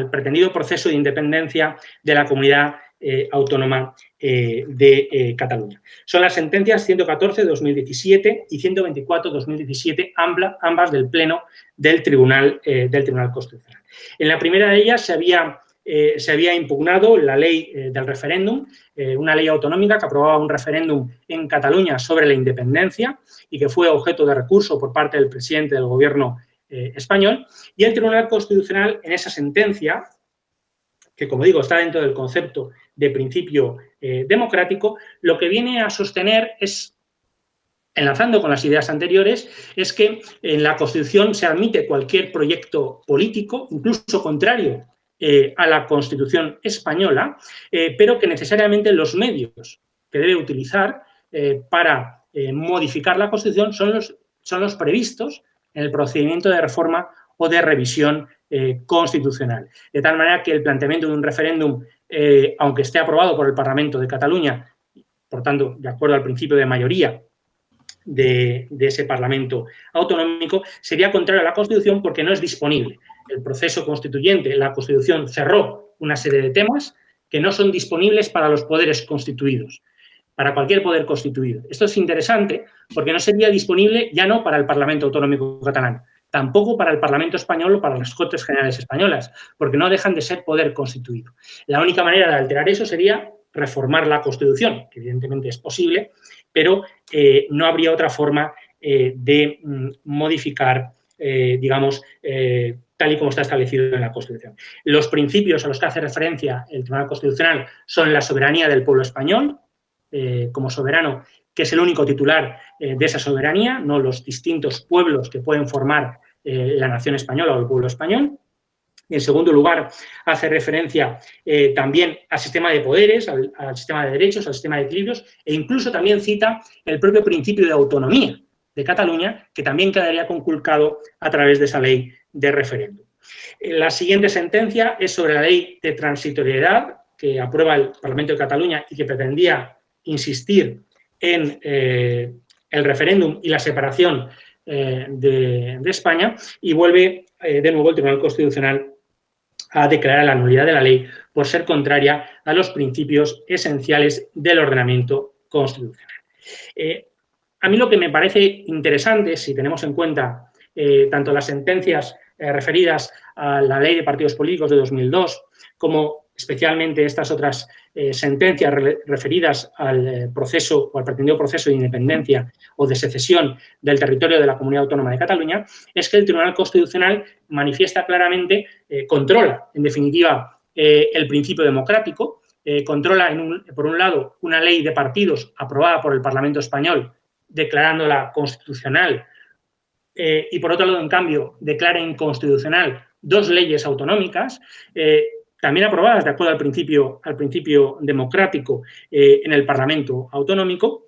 pretendido proceso de independencia de la comunidad autónoma de Cataluña. Son las sentencias 114/2017 y 124/2017, ambas del Pleno del Tribunal Constitucional. En la primera de ellas se había impugnado la ley del referéndum, una ley autonómica que aprobaba un referéndum en Cataluña sobre la independencia y que fue objeto de recurso por parte del presidente del Gobierno español, y el Tribunal Constitucional en esa sentencia, que como digo está dentro del concepto de principio democrático, lo que viene a sostener es, enlazando con las ideas anteriores, es que en la Constitución se admite cualquier proyecto político, incluso contrario a la Constitución española, pero que necesariamente los medios que debe utilizar para modificar la Constitución son los previstos en el procedimiento de reforma o de revisión constitucional. De tal manera que el planteamiento de un referéndum, aunque esté aprobado por el Parlamento de Cataluña, por tanto, de acuerdo al principio de mayoría de ese Parlamento autonómico, sería contrario a la Constitución porque no es disponible. El proceso constituyente, la Constitución cerró una serie de temas que no son disponibles para los poderes constituidos, para cualquier poder constituido. Esto es interesante porque no sería disponible ya no para el Parlamento Autonómico catalán, tampoco para el Parlamento español o para las Cortes Generales españolas, porque no dejan de ser poder constituido. La única manera de alterar eso sería reformar la Constitución, que evidentemente es posible, pero no habría otra forma de modificar, digamos, tal y como está establecido en la Constitución. Los principios a los que hace referencia el Tribunal Constitucional son la soberanía del pueblo español, como soberano, que es el único titular de esa soberanía, no los distintos pueblos que pueden formar la nación española o el pueblo español. En segundo lugar, hace referencia también al sistema de poderes, al sistema de derechos, al sistema de equilibrios, e incluso también cita el propio principio de autonomía de Cataluña, que también quedaría conculcado a través de esa ley de referéndum. La siguiente sentencia es sobre la ley de transitoriedad que aprueba el Parlamento de Cataluña y que pretendía insistir en el referéndum y la separación de España, y vuelve de nuevo el Tribunal Constitucional a declarar la nulidad de la ley por ser contraria a los principios esenciales del ordenamiento constitucional. A mí lo que me parece interesante, si tenemos en cuenta tanto las sentencias referidas a la Ley de Partidos Políticos de 2002 como especialmente estas otras sentencias referidas al proceso o al pretendido proceso de independencia o de secesión del territorio de la Comunidad Autónoma de Cataluña, es que el Tribunal Constitucional manifiesta claramente, controla, en definitiva, el principio democrático, controla, por un lado, una ley de partidos aprobada por el Parlamento español, declarándola constitucional, y por otro lado, en cambio, declara inconstitucional 2 leyes autonómicas, también aprobadas de acuerdo al principio democrático en el Parlamento autonómico,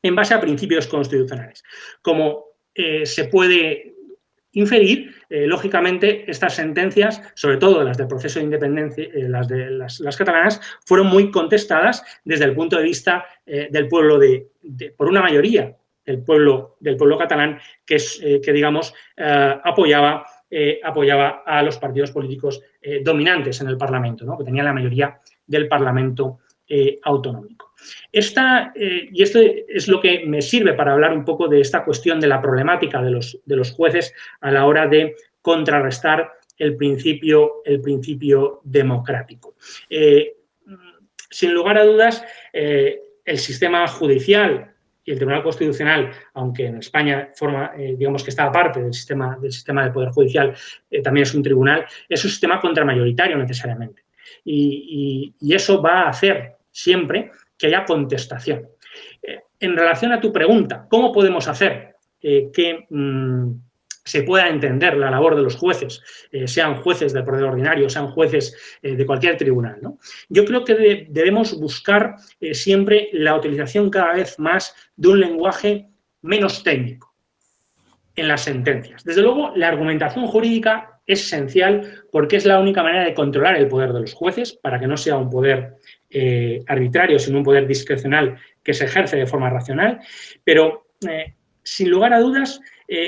en base a principios constitucionales. Como se puede inferir, lógicamente, estas sentencias, sobre todo las del proceso de independencia, las catalanas, fueron muy contestadas desde el punto de vista del pueblo, por una mayoría del pueblo catalán, que digamos, apoyaba a los partidos políticos dominantes en el Parlamento, ¿no? Que tenían la mayoría del Parlamento autonómico. Y esto es lo que me sirve para hablar un poco de esta cuestión de la problemática de los jueces a la hora de contrarrestar el principio democrático. Sin lugar a dudas, el sistema judicial y el Tribunal Constitucional, aunque en España digamos que está aparte del sistema de poder judicial, también es un tribunal, es un sistema contramayoritario necesariamente. Y eso va a hacer siempre que haya contestación. En relación a tu pregunta, ¿cómo podemos hacer que se pueda entender la labor de los jueces, sean jueces del poder ordinario, sean jueces de cualquier tribunal, ¿no? Yo creo que debemos buscar siempre la utilización cada vez más de un lenguaje menos técnico en las sentencias. Desde luego, la argumentación jurídica es esencial porque es la única manera de controlar el poder de los jueces para que no sea un poder arbitrario, sino un poder discrecional que se ejerce de forma racional, pero sin lugar a dudas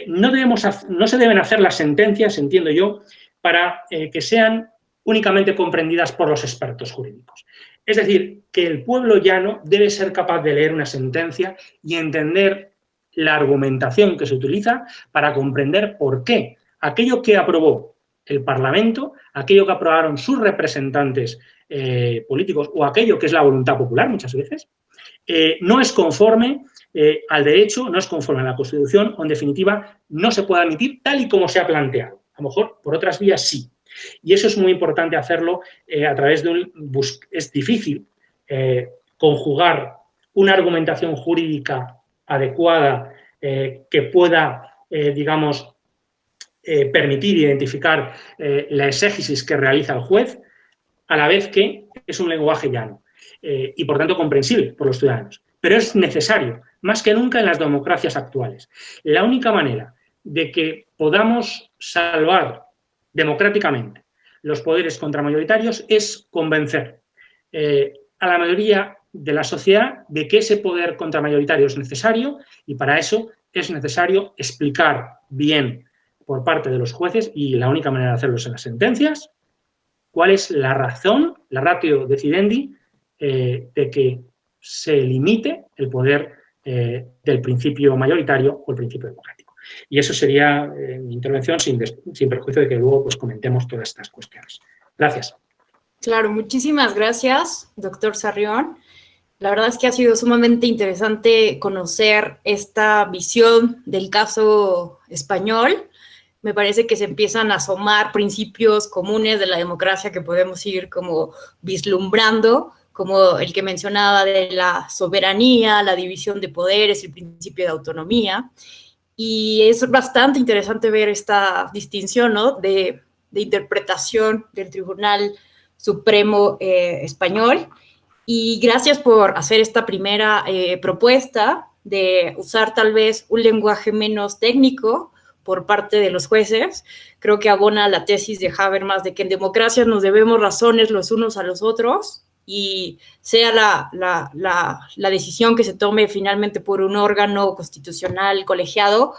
no se deben hacer las sentencias, entiendo yo, para que sean únicamente comprendidas por los expertos jurídicos. Es decir, que el pueblo llano debe ser capaz de leer una sentencia y entender la argumentación que se utiliza para comprender por qué aquello que aprobó el Parlamento, aquello que aprobaron sus representantes políticos o aquello que es la voluntad popular muchas veces, no es conforme al derecho, no es conforme a la Constitución o, en definitiva, no se puede admitir tal y como se ha planteado. A lo mejor por otras vías sí. Y eso es muy importante hacerlo a través de es difícil conjugar una argumentación jurídica adecuada que pueda, digamos, permitir identificar la exégesis que realiza el juez, a la vez que es un lenguaje llano y, por tanto, comprensible por los ciudadanos. Pero es necesario, más que nunca en las democracias actuales. La única manera de que podamos salvar democráticamente los poderes contramayoritarios es convencer a la mayoría de la sociedad de que ese poder contramayoritario es necesario y para eso es necesario explicar bien por parte de los jueces, y la única manera de hacerlo es en las sentencias, cuál es la razón, la ratio decidendi, de que se limite el poder del principio mayoritario o el principio democrático. Y eso sería mi intervención, sin perjuicio de que luego pues, comentemos todas estas cuestiones. Gracias. Claro, muchísimas gracias, doctor Sarrión. La verdad es que ha sido sumamente interesante conocer esta visión del caso español. Me parece que se empiezan a asomar principios comunes de la democracia que podemos ir como vislumbrando, como el que mencionaba de la soberanía, la división de poderes, el principio de autonomía. Y es bastante interesante ver esta distinción, ¿no?, de interpretación del Tribunal Supremo español. Y gracias por hacer esta primera propuesta de usar tal vez un lenguaje menos técnico por parte de los jueces. Creo que abona la tesis de Habermas de que en democracia nos debemos razones los unos a los otros, y sea la decisión que se tome finalmente por un órgano constitucional colegiado,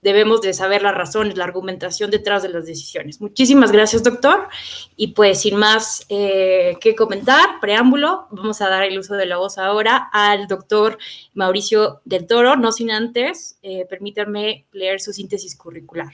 debemos de saber las razones, la argumentación detrás de las decisiones. Muchísimas gracias, doctor. Y pues sin más que comentar, preámbulo, vamos a dar el uso de la voz ahora al doctor Mauricio del Toro, no sin antes, permítanme leer su síntesis curricular.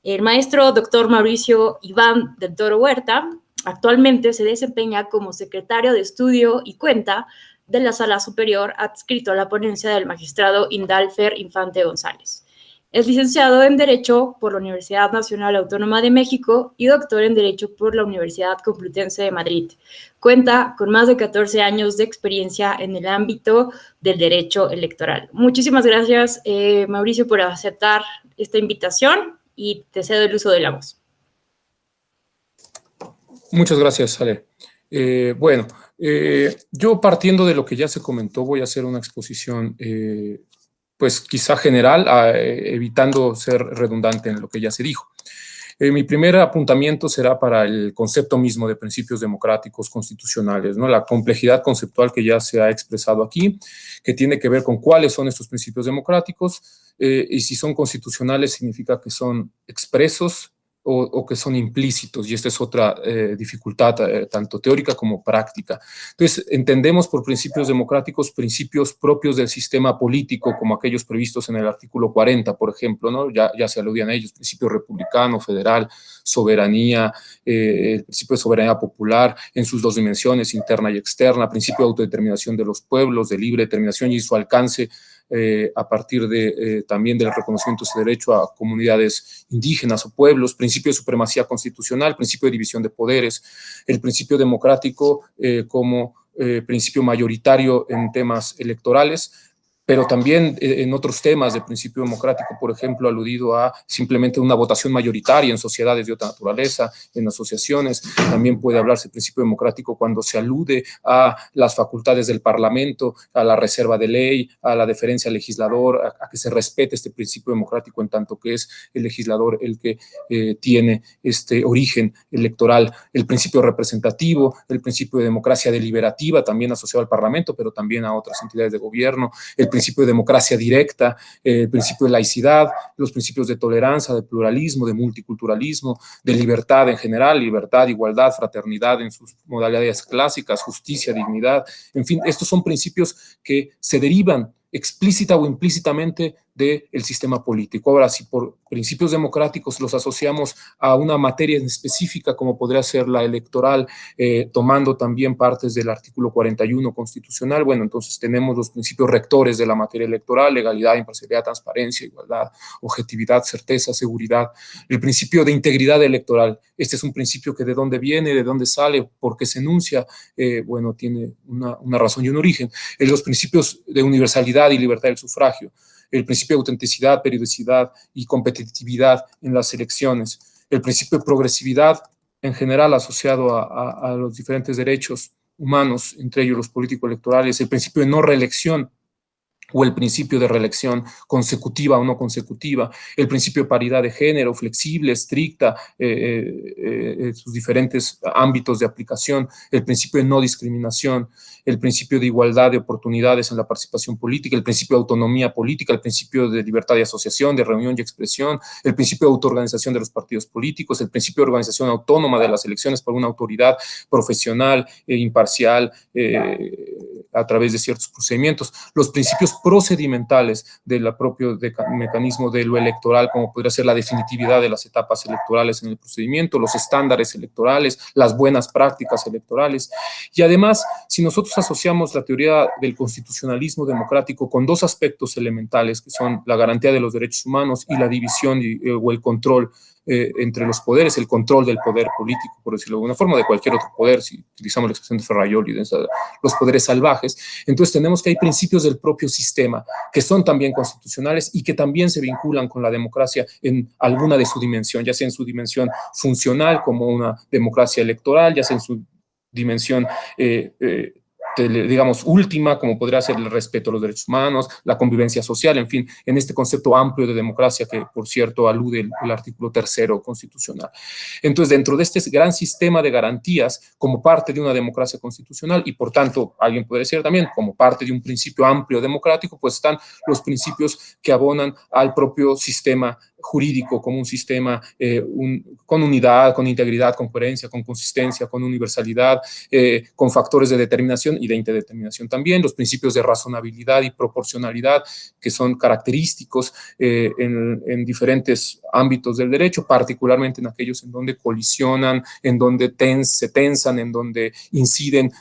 El maestro doctor Mauricio Iván del Toro Huerta Actualmente se desempeña como secretario de estudio y cuenta de la Sala Superior adscrito a la ponencia del magistrado Indalfer Infante González. Es licenciado en Derecho por la Universidad Nacional Autónoma de México y doctor en Derecho por la Universidad Complutense de Madrid. Cuenta con más de 14 años de experiencia en el ámbito del derecho electoral. Muchísimas gracias, Mauricio, por aceptar esta invitación y te cedo el uso de la voz. Muchas gracias, Ale. Yo partiendo de lo que ya se comentó, voy a hacer una exposición pues quizá general, evitando ser redundante en lo que ya se dijo. Mi primer apuntamiento será para el concepto mismo de principios democráticos constitucionales, ¿no? La complejidad conceptual que ya se ha expresado aquí, que tiene que ver con cuáles son estos principios democráticos, y si son constitucionales significa que son expresos o que son implícitos, y esta es otra dificultad tanto teórica como práctica. Entonces, entendemos por principios democráticos principios propios del sistema político, como aquellos previstos en el artículo 40, por ejemplo, ¿no? Ya se aludían a ellos, principio republicano, federal, soberanía, el principio de soberanía popular en sus dos dimensiones, interna y externa, principio de autodeterminación de los pueblos, de libre determinación y su alcance a partir también del reconocimiento de su derecho a comunidades indígenas o pueblos, principio de supremacía constitucional, principio de división de poderes, el principio democrático como principio mayoritario en temas electorales, pero también en otros temas de principio democrático, por ejemplo, aludido a simplemente una votación mayoritaria en sociedades de otra naturaleza, en asociaciones. También puede hablarse de principio democrático cuando se alude a las facultades del Parlamento, a la reserva de ley, a la deferencia al legislador, a que se respete este principio democrático en tanto que es el legislador el que tiene este origen electoral. El principio representativo, el principio de democracia deliberativa, también asociado al Parlamento, pero también a otras entidades de gobierno, el principio de democracia directa, el principio de laicidad, los principios de tolerancia, de pluralismo, de multiculturalismo, de libertad en general, libertad, igualdad, fraternidad en sus modalidades clásicas, justicia, dignidad, en fin, estos son principios que se derivan explícita o implícitamente del sistema político. Ahora, si por principios democráticos los asociamos a una materia en específica, como podría ser la electoral, tomando también partes del artículo 41 constitucional, bueno, entonces tenemos los principios rectores de la materia electoral: legalidad, imparcialidad, transparencia, igualdad, objetividad, certeza, seguridad. El principio de integridad electoral, este es un principio que de dónde viene, de dónde sale, por qué se enuncia, bueno, tiene una razón y un origen. Los principios de universalidad y libertad del sufragio, el principio de autenticidad, periodicidad y competitividad en las elecciones, el principio de progresividad en general asociado a los diferentes derechos humanos, entre ellos los político-electorales, el principio de no reelección o el principio de reelección consecutiva o no consecutiva, el principio de paridad de género, flexible, estricta, sus diferentes ámbitos de aplicación, el principio de no discriminación, el principio de igualdad de oportunidades en la participación política, el principio de autonomía política, el principio de libertad de asociación, de reunión y expresión, el principio de autoorganización de los partidos políticos, el principio de organización autónoma de las elecciones por una autoridad profesional e imparcial a través de ciertos procedimientos, los principios procedimentales del propio mecanismo de lo electoral, como podría ser la definitividad de las etapas electorales en el procedimiento, los estándares electorales, las buenas prácticas electorales. Y además, si nosotros asociamos la teoría del constitucionalismo democrático con dos aspectos elementales, que son la garantía de los derechos humanos y la división o el control entre los poderes, el control del poder político, por decirlo de alguna forma, de cualquier otro poder, si utilizamos la expresión de Ferrajoli, de los poderes salvajes, entonces tenemos que hay principios del propio sistema que son también constitucionales y que también se vinculan con la democracia en alguna de su dimensión, ya sea en su dimensión funcional como una democracia electoral, ya sea en su dimensión digamos, última, como podría ser el respeto a los derechos humanos, la convivencia social, en fin, en este concepto amplio de democracia que, por cierto, alude el artículo 3º constitucional. Entonces, dentro de este gran sistema de garantías, como parte de una democracia constitucional, y por tanto, alguien podría decir también, como parte de un principio amplio democrático, pues están los principios que abonan al propio sistema jurídico como un sistema con unidad, con integridad, con coherencia, con consistencia, con universalidad, con factores de determinación y de interdeterminación también, los principios de razonabilidad y proporcionalidad que son característicos en diferentes ámbitos del derecho, particularmente en aquellos en donde colisionan, en donde se tensan, en donde inciden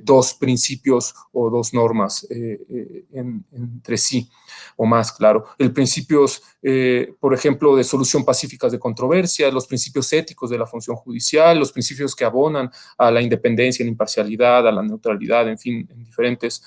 dos principios o dos normas entre sí o más, claro. El principios, por ejemplo, de solución pacífica de controversias, los principios éticos de la función judicial, los principios que abonan a la independencia, a la imparcialidad, a la neutralidad, en fin, en diferentes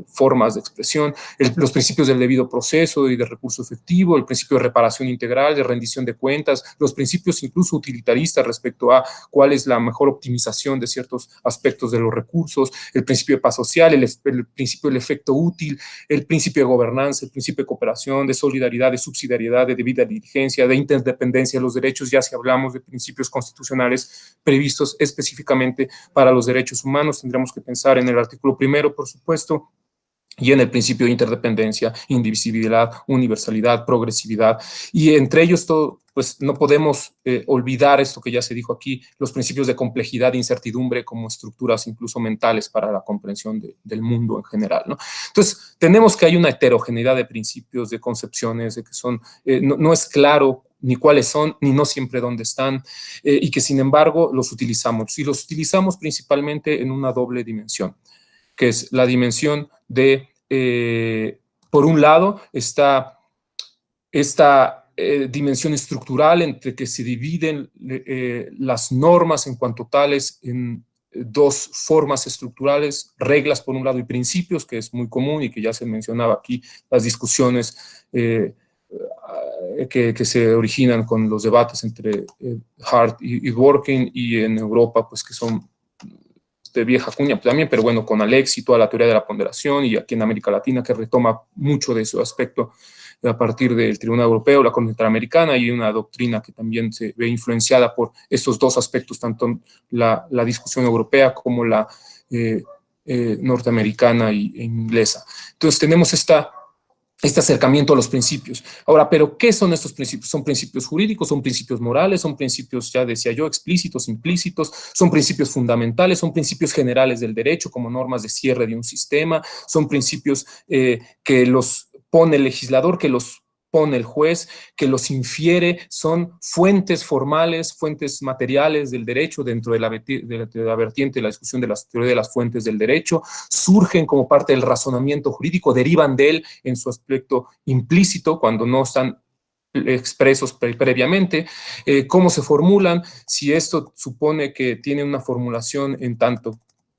formas de expresión, los principios del debido proceso y de recurso efectivo, el principio de reparación integral, de rendición de cuentas, los principios incluso utilitaristas respecto a cuál es la mejor optimización de ciertos aspectos de los recursos, el principio de paz social, el principio del efecto útil, el principio de gobernanza, el principio de cooperación, de solidaridad, de subsidiariedad, de debida diligencia, de interdependencia de los derechos, ya si hablamos de principios constitucionales previstos específicamente para los derechos humanos, tendremos que pensar en el artículo 1, por supuesto, y en el principio de interdependencia, indivisibilidad, universalidad, progresividad, y entre ellos todo, pues no podemos olvidar esto que ya se dijo aquí, los principios de complejidad e incertidumbre como estructuras incluso mentales para la comprensión del mundo en general, ¿no? Entonces, tenemos que hay una heterogeneidad de principios, de concepciones, de que son, no es claro ni cuáles son, ni no siempre dónde están, y que sin embargo los utilizamos, y los utilizamos principalmente en una doble dimensión, que es la dimensión de, por un lado, esta dimensión estructural entre que se dividen las normas en cuanto tales en dos formas estructurales, reglas por un lado y principios, que es muy común y que ya se mencionaba aquí, las discusiones que se originan con los debates entre Hart y Dworkin, y en Europa, pues que son de vieja cuña también, pero bueno, con Alex y toda la teoría de la ponderación, y aquí en América Latina, que retoma mucho de su aspecto a partir del Tribunal Europeo, la Corte Interamericana, y una doctrina que también se ve influenciada por estos dos aspectos, tanto la discusión europea como la norteamericana e inglesa. Entonces tenemos este acercamiento a los principios. Ahora, ¿pero qué son estos principios? ¿Son principios jurídicos? ¿Son principios morales? ¿Son principios, ya decía yo, explícitos, implícitos? ¿Son principios fundamentales? ¿Son principios generales del derecho como normas de cierre de un sistema? ¿Son principios que los pone el legislador, que los pone el juez, que los infiere? ¿Son fuentes formales, fuentes materiales del derecho dentro de la vertiente de la discusión de la teoría de las fuentes del derecho? ¿Surgen como parte del razonamiento jurídico? ¿Derivan de él en su aspecto implícito cuando no están expresos previamente? ¿Cómo se formulan? Si esto supone que tiene una formulación en tanto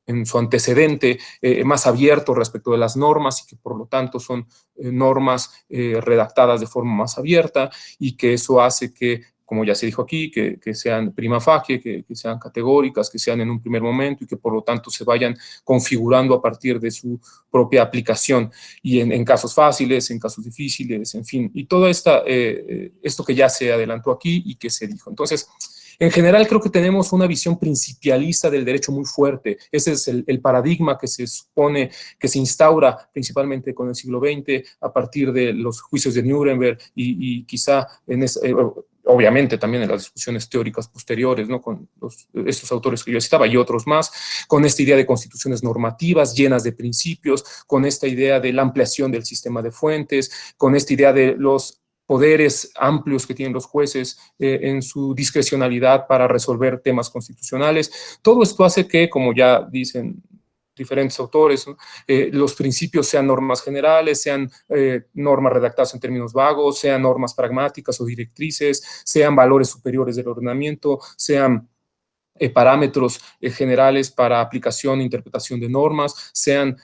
en su antecedente más abierto respecto de las normas, y que por lo tanto son normas redactadas de forma más abierta, y que eso hace que, como ya se dijo aquí, que sean prima facie, que sean categóricas, que sean en un primer momento, y que por lo tanto se vayan configurando a partir de su propia aplicación, y en casos fáciles, en casos difíciles, en fin, y todo esto que ya se adelantó aquí y que se dijo. Entonces, en general, creo que tenemos una visión principialista del derecho muy fuerte. Ese es el paradigma que se supone que se instaura principalmente con el siglo XX, a partir de los juicios de Nuremberg, y quizá obviamente también en las discusiones teóricas posteriores, ¿no? Con estos autores que yo citaba y otros más, con esta idea de constituciones normativas llenas de principios, con esta idea de la ampliación del sistema de fuentes, con esta idea de los poderes amplios que tienen los jueces en su discrecionalidad para resolver temas constitucionales. Todo esto hace que, como ya dicen diferentes autores, ¿no? Los principios sean normas generales, sean normas redactadas en términos vagos, sean normas pragmáticas o directrices, sean valores superiores del ordenamiento, sean parámetros generales para aplicación e interpretación de normas, sean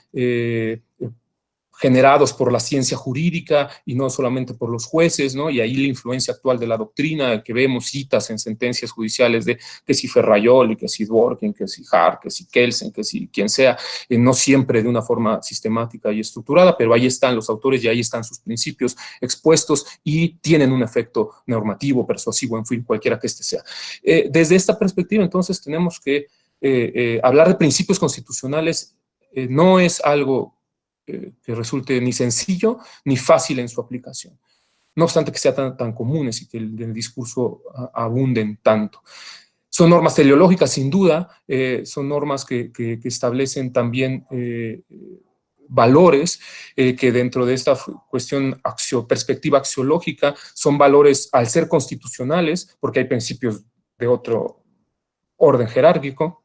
generados por la ciencia jurídica y no solamente por los jueces, ¿no? Y ahí la influencia actual de la doctrina, que vemos citas en sentencias judiciales de que si Ferraioli, que si Dworkin, que si Hart, que si Kelsen, que si quien sea, no siempre de una forma sistemática y estructurada, pero ahí están los autores y ahí están sus principios expuestos y tienen un efecto normativo, persuasivo, en fin, cualquiera que este sea. Desde esta perspectiva, entonces, tenemos que hablar de principios constitucionales no es algo que resulte ni sencillo ni fácil en su aplicación. no obstante que sean tan comunes y que el discurso abunden tanto. Son normas teleológicas, sin duda, son normas que establecen también valores que dentro de esta cuestión perspectiva axiológica son valores al ser constitucionales, porque hay principios de otro orden jerárquico,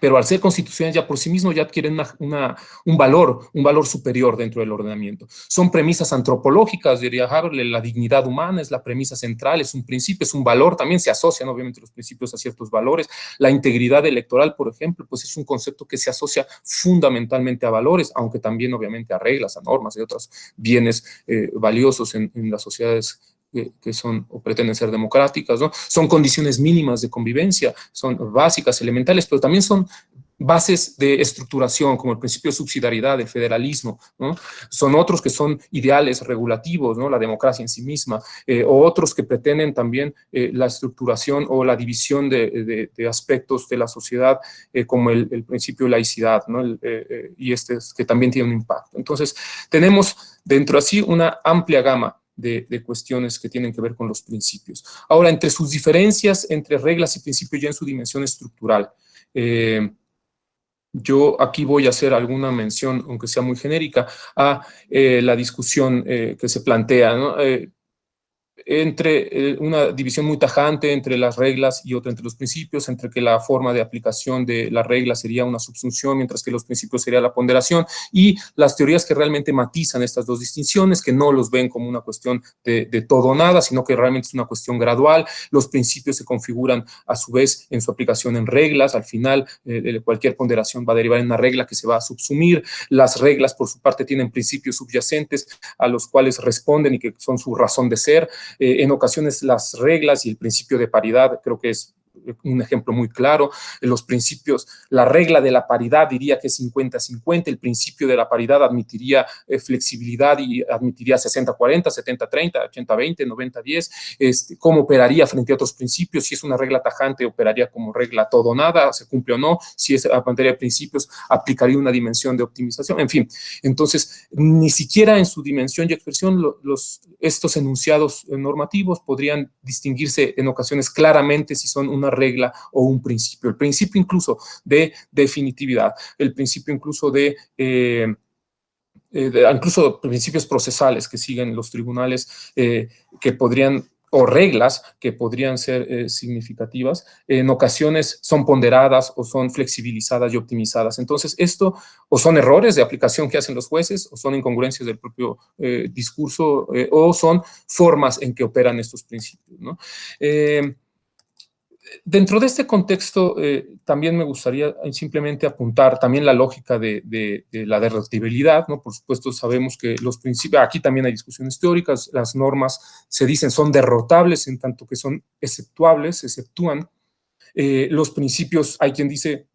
pero al ser constitucionales ya por sí mismos ya adquieren un valor superior dentro del ordenamiento. Son premisas antropológicas, diría Haberle, la dignidad humana es la premisa central, es un principio, es un valor, también se asocian obviamente los principios a ciertos valores. La integridad electoral, por ejemplo, pues es un concepto que se asocia fundamentalmente a valores, aunque también obviamente a reglas, a normas y otros bienes valiosos en las sociedades que son o pretenden ser democráticas, ¿no? Son condiciones mínimas de convivencia, son básicas, elementales, pero también son bases de estructuración, como el principio de subsidiariedad, el federalismo, ¿no? Son otros que son ideales regulativos, ¿no? La democracia en sí misma, o otros que pretenden también la estructuración o la división de aspectos de la sociedad, como el principio de laicidad, ¿no? Y que también tiene un impacto. Entonces, tenemos dentro así una amplia gama de cuestiones que tienen que ver con los principios. Ahora, entre sus diferencias entre reglas y principios ya en su dimensión estructural, yo aquí voy a hacer alguna mención, aunque sea muy genérica, a la discusión que se plantea, ¿no? Entre una división muy tajante entre las reglas y otra entre los principios, entre que la forma de aplicación de la regla sería una subsunción, mientras que los principios sería la ponderación, y las teorías que realmente matizan estas dos distinciones, que no los ven como una cuestión de todo o nada, sino que realmente es una cuestión gradual. Los principios se configuran a su vez en su aplicación en reglas, al final cualquier ponderación va a derivar en una regla que se va a subsumir. Las reglas por su parte tienen principios subyacentes a los cuales responden y que son su razón de ser. En ocasiones las reglas y el principio de paridad, creo que es un ejemplo muy claro. Los principios, la regla de la paridad diría que es 50-50, el principio de la paridad admitiría flexibilidad y admitiría 60-40, 70-30, 80-20, 90-10, cómo operaría frente a otros principios, si es una regla tajante operaría como regla todo o nada, se cumple o no, si es a materia de principios aplicaría una dimensión de optimización, en fin. Entonces, ni siquiera en su dimensión y expresión estos enunciados normativos podrían distinguirse en ocasiones claramente si son una regla o un principio. El principio incluso de definitividad, el principio incluso incluso principios procesales que siguen los tribunales que podrían, o reglas que podrían ser significativas, en ocasiones son ponderadas o son flexibilizadas y optimizadas. Entonces, esto o son errores de aplicación que hacen los jueces, o son incongruencias del propio discurso, o son formas en que operan estos principios, ¿no? Dentro de este contexto, también me gustaría simplemente apuntar también la lógica de la derrotabilidad, ¿no? Por supuesto, sabemos que los principios, aquí también hay discusiones teóricas, las normas se dicen son derrotables en tanto que son exceptúan. Los principios, hay quien dice,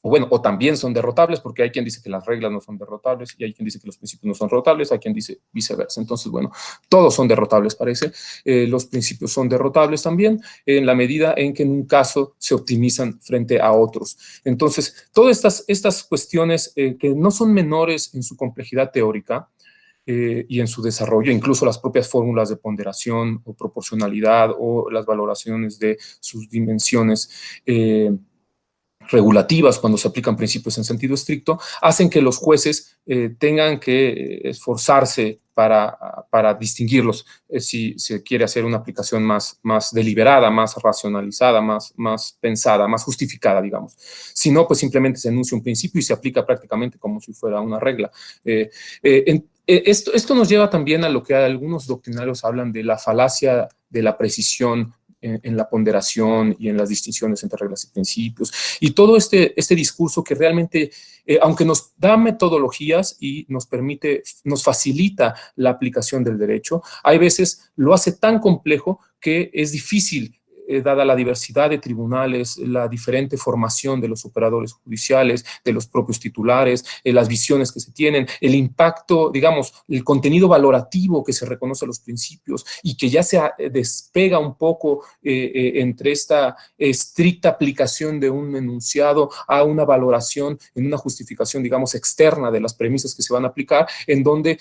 o también son derrotables, porque hay quien dice que las reglas no son derrotables y hay quien dice que los principios no son derrotables, hay quien dice viceversa. Entonces, bueno, todos son derrotables, parece. Los principios son derrotables también en la medida en que en un caso se optimizan frente a otros. Entonces, todas estas cuestiones que no son menores en su complejidad teórica, y en su desarrollo, incluso las propias fórmulas de ponderación o proporcionalidad o las valoraciones de sus dimensiones regulativas cuando se aplican principios en sentido estricto, hacen que los jueces tengan que esforzarse para distinguirlos si se quiere hacer una aplicación más deliberada, más racionalizada, más pensada, más justificada, digamos. Si no, pues simplemente se enuncia un principio y se aplica prácticamente como si fuera una regla. Esto nos lleva también a lo que algunos doctrinarios hablan de la falacia de la precisión en la ponderación y en las distinciones entre reglas y principios, y todo este discurso que realmente, aunque nos da metodologías y nos facilita la aplicación del derecho, hay veces lo hace tan complejo que es difícil, dada la diversidad de tribunales, la diferente formación de los operadores judiciales, de los propios titulares, las visiones que se tienen, el impacto, digamos, el contenido valorativo que se reconoce a los principios y que ya se despega un poco entre esta estricta aplicación de un enunciado a una valoración en una justificación, digamos, externa de las premisas que se van a aplicar, en donde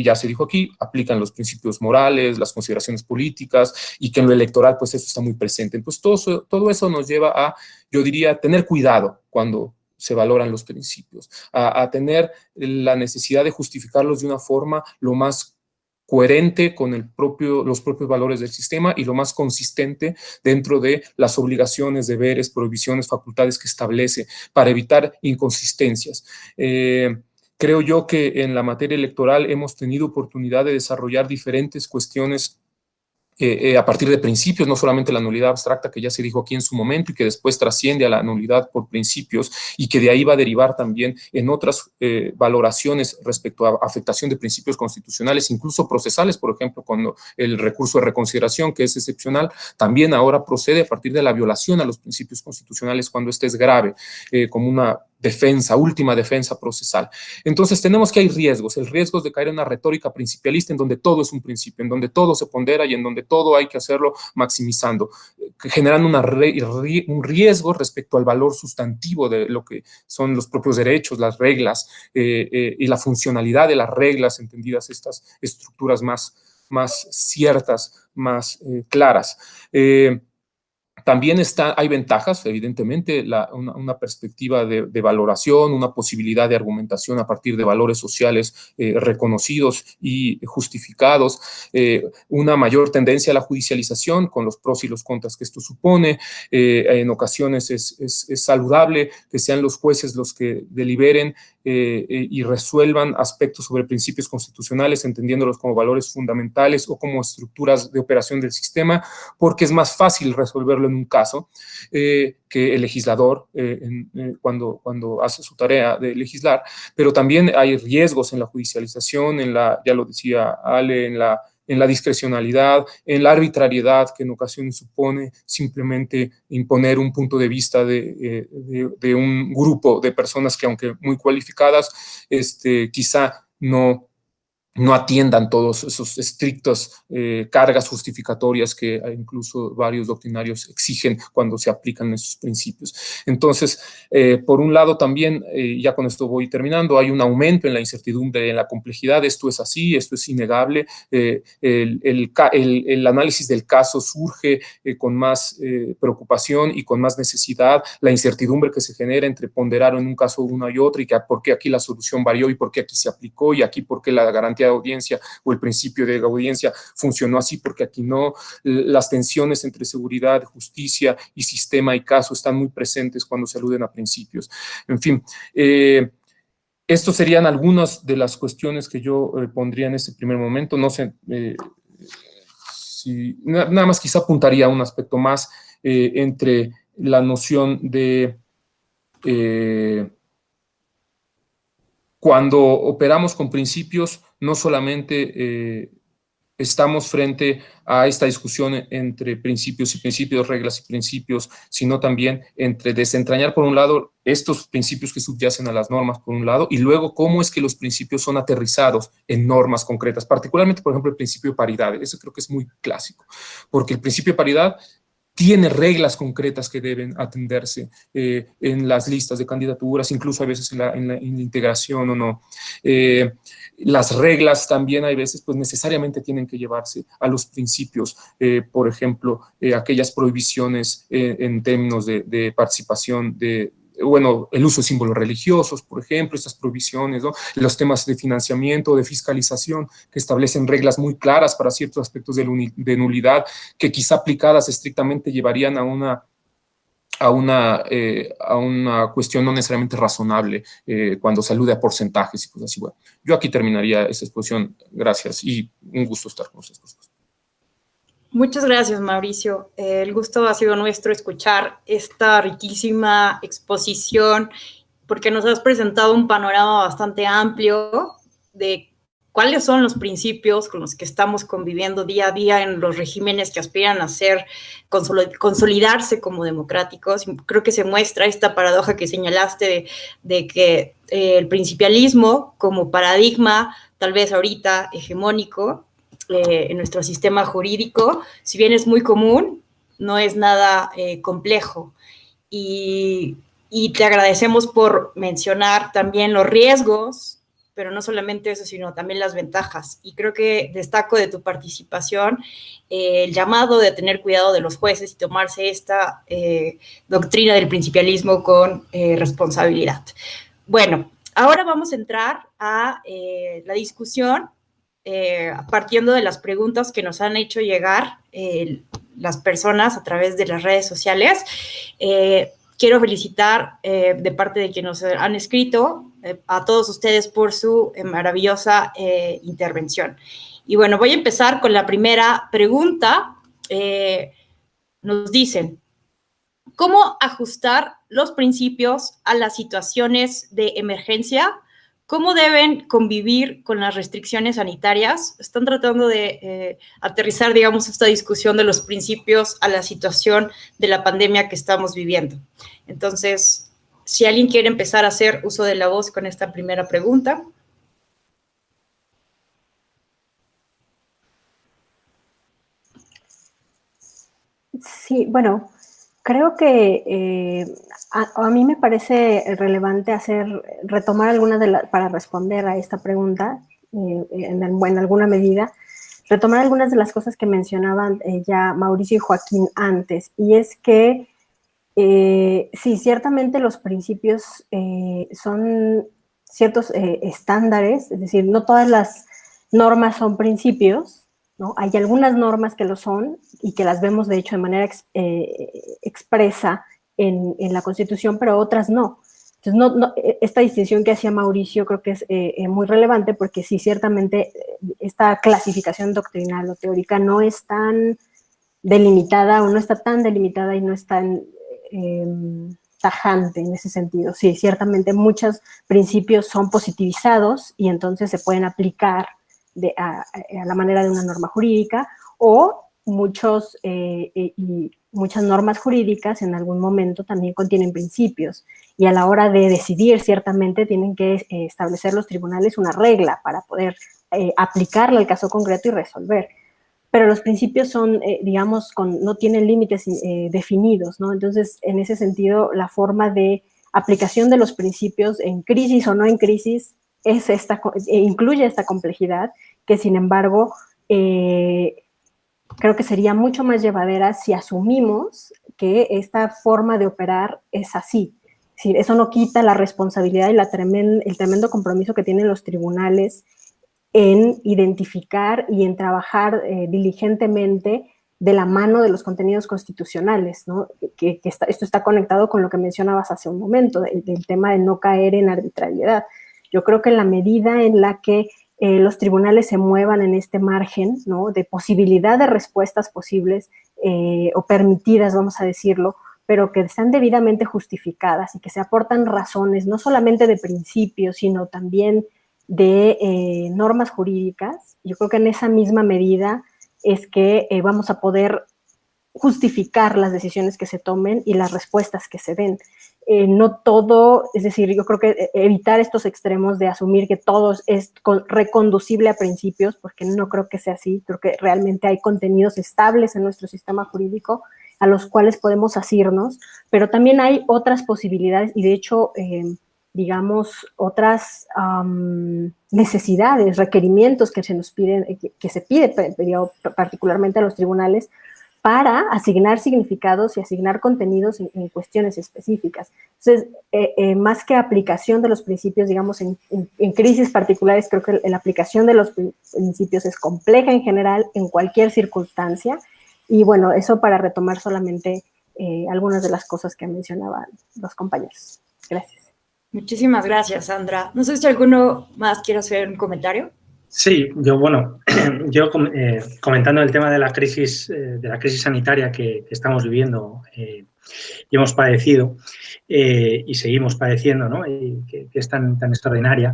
ya se dijo aquí, aplican los principios morales, las consideraciones políticas, y que en lo electoral, pues eso está muy presente. Entonces, todo eso nos lleva a, yo diría, tener cuidado cuando se valoran los principios, a tener la necesidad de justificarlos de una forma lo más coherente con los propios valores del sistema y lo más consistente dentro de las obligaciones, deberes, prohibiciones, facultades que establece para evitar inconsistencias. Creo yo que en la materia electoral hemos tenido oportunidad de desarrollar diferentes cuestiones a partir de principios, no solamente la nulidad abstracta que ya se dijo aquí en su momento y que después trasciende a la nulidad por principios y que de ahí va a derivar también en otras valoraciones respecto a afectación de principios constitucionales, incluso procesales, por ejemplo, cuando el recurso de reconsideración, que es excepcional, también ahora procede a partir de la violación a los principios constitucionales cuando este es grave, como una defensa, última defensa procesal. Entonces tenemos que hay riesgos, el riesgo es de caer en una retórica principialista en donde todo es un principio, en donde todo se pondera y en donde todo hay que hacerlo maximizando, generando un riesgo respecto al valor sustantivo de lo que son los propios derechos, las reglas y la funcionalidad de las reglas, entendidas estas estructuras más ciertas, más claras. También hay ventajas, evidentemente, una perspectiva de valoración, una posibilidad de argumentación a partir de valores sociales reconocidos y justificados, una mayor tendencia a la judicialización con los pros y los contras que esto supone. En ocasiones es saludable que sean los jueces los que deliberen y resuelvan aspectos sobre principios constitucionales, entendiéndolos como valores fundamentales o como estructuras de operación del sistema, porque es más fácil resolverlo en un caso que el legislador cuando hace su tarea de legislar, pero también hay riesgos en la judicialización, ya lo decía Ale, en la discrecionalidad, en la arbitrariedad que en ocasiones supone simplemente imponer un punto de vista de un grupo de personas que, aunque muy cualificadas, quizá no atiendan todos esos estrictos cargas justificatorias que incluso varios doctrinarios exigen cuando se aplican esos principios. Entonces, por un lado también, ya con esto voy terminando, hay un aumento en la incertidumbre, en la complejidad. Esto es así, esto es innegable. El análisis del caso surge con más preocupación y con más necesidad. La incertidumbre que se genera entre ponderar en un caso una y otra, y que por qué aquí la solución varió y por qué aquí se aplicó, y aquí por qué la garantía de audiencia o el principio de audiencia funcionó así porque aquí no. Las tensiones entre seguridad, justicia y sistema y caso están muy presentes cuando se aluden a principios. En fin, estos serían algunas de las cuestiones que yo pondría en este primer momento. No sé si nada más quizá apuntaría a un aspecto más entre la noción de cuando operamos con principios, no solamente estamos frente a esta discusión entre principios y principios, reglas y principios, sino también entre desentrañar, por un lado, estos principios que subyacen a las normas, por un lado, y luego cómo es que los principios son aterrizados en normas concretas, particularmente, por ejemplo, el principio de paridad. Eso creo que es muy clásico, porque el principio de paridad tiene reglas concretas que deben atenderse en las listas de candidaturas, incluso a veces en la integración o no. Las reglas también a veces pues necesariamente tienen que llevarse a los principios, por ejemplo, aquellas prohibiciones en términos de participación el uso de símbolos religiosos, por ejemplo, estas prohibiciones, ¿no? Los temas de financiamiento, de fiscalización, que establecen reglas muy claras para ciertos aspectos de nulidad, que quizá aplicadas estrictamente llevarían a una cuestión no necesariamente razonable cuando se alude a porcentajes y cosas así. Bueno, yo aquí terminaría esta exposición. Gracias y un gusto estar con ustedes. Muchas gracias, Mauricio. El gusto ha sido nuestro escuchar esta riquísima exposición, porque nos has presentado un panorama bastante amplio de cuáles son los principios con los que estamos conviviendo día a día en los regímenes que aspiran a consolidarse como democráticos. Creo que se muestra esta paradoja que señalaste de que el principialismo como paradigma, tal vez ahorita hegemónico, en nuestro sistema jurídico, si bien es muy común, no es nada complejo. Y te agradecemos por mencionar también los riesgos, pero no solamente eso, sino también las ventajas. Y creo que destaco de tu participación el llamado de tener cuidado de los jueces y tomarse esta doctrina del principialismo con responsabilidad. Bueno, ahora vamos a entrar a la discusión partiendo de las preguntas que nos han hecho llegar las personas a través de las redes sociales. Quiero felicitar de parte de quienes nos han escrito a todos ustedes por su maravillosa intervención. Y bueno, voy a empezar con la primera pregunta. Nos dicen, ¿cómo ajustar los principios a las situaciones de emergencia? ¿Cómo deben convivir con las restricciones sanitarias? Están tratando de aterrizar, digamos, esta discusión de los principios a la situación de la pandemia que estamos viviendo. Entonces, si alguien quiere empezar a hacer uso de la voz con esta primera pregunta. Sí, bueno, creo que a mí me parece relevante retomar algunas para responder a esta pregunta, en alguna medida, retomar algunas de las cosas que mencionaban ya Mauricio y Joaquín antes, y es que sí, ciertamente los principios son ciertos estándares, es decir, no todas las normas son principios, ¿no? Hay algunas normas que lo son y que las vemos, de hecho, de manera expresa en la Constitución, pero otras no. Entonces, esta distinción que hacía Mauricio creo que es muy relevante porque sí, ciertamente, esta clasificación doctrinal o teórica no es tan delimitada o no está tan delimitada y no es tan tajante en ese sentido. Sí, ciertamente muchos principios son positivizados y entonces se pueden aplicar a la manera de una norma jurídica, o muchas normas jurídicas en algún momento también contienen principios y a la hora de decidir ciertamente tienen que establecer los tribunales una regla para poder aplicarla al caso concreto y resolver. Pero los principios son, digamos, no tienen límites definidos, ¿no? Entonces, en ese sentido, la forma de aplicación de los principios en crisis o no en crisis incluye esta complejidad que, sin embargo, creo que sería mucho más llevadera si asumimos que esta forma de operar es así. Es decir, eso no quita la responsabilidad y el tremendo compromiso que tienen los tribunales en identificar y en trabajar diligentemente de la mano de los contenidos constitucionales, ¿no? Esto está conectado con lo que mencionabas hace un momento, del tema de no caer en arbitrariedad. Yo creo que en la medida en la que los tribunales se muevan en este margen, ¿no?, de posibilidad de respuestas posibles o permitidas, vamos a decirlo, pero que están debidamente justificadas y que se aportan razones, no solamente de principios, sino también de normas jurídicas, yo creo que en esa misma medida es que vamos a poder justificar las decisiones que se tomen y las respuestas que se den. No todo, es decir, yo creo que evitar estos extremos de asumir que todo es reconducible a principios, porque no creo que sea así. Creo que realmente hay contenidos estables en nuestro sistema jurídico a los cuales podemos asirnos, pero también hay otras posibilidades y de hecho digamos, otras necesidades, requerimientos que se nos piden, que se pide particularmente a los tribunales para asignar significados y asignar contenidos en cuestiones específicas. Entonces, más que aplicación de los principios, digamos, en crisis particulares, creo que la aplicación de los principios es compleja en general, en cualquier circunstancia, y bueno, eso para retomar solamente algunas de las cosas que mencionaban los compañeros. Gracias. Muchísimas gracias, Sandra. No sé si alguno más quiere hacer un comentario. Sí, comentando el tema de la crisis sanitaria que estamos viviendo y hemos padecido y seguimos padeciendo, ¿no?, y que es tan extraordinaria.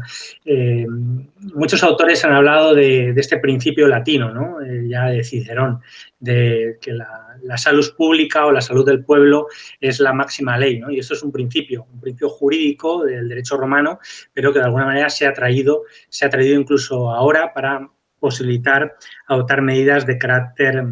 Muchos autores han hablado de este principio latino, ¿no?, ya de Cicerón, de que la salud pública o la salud del pueblo es la máxima ley, ¿no? Y esto es un principio jurídico del derecho romano, pero que de alguna manera se ha traído incluso ahora para posibilitar adoptar medidas de carácter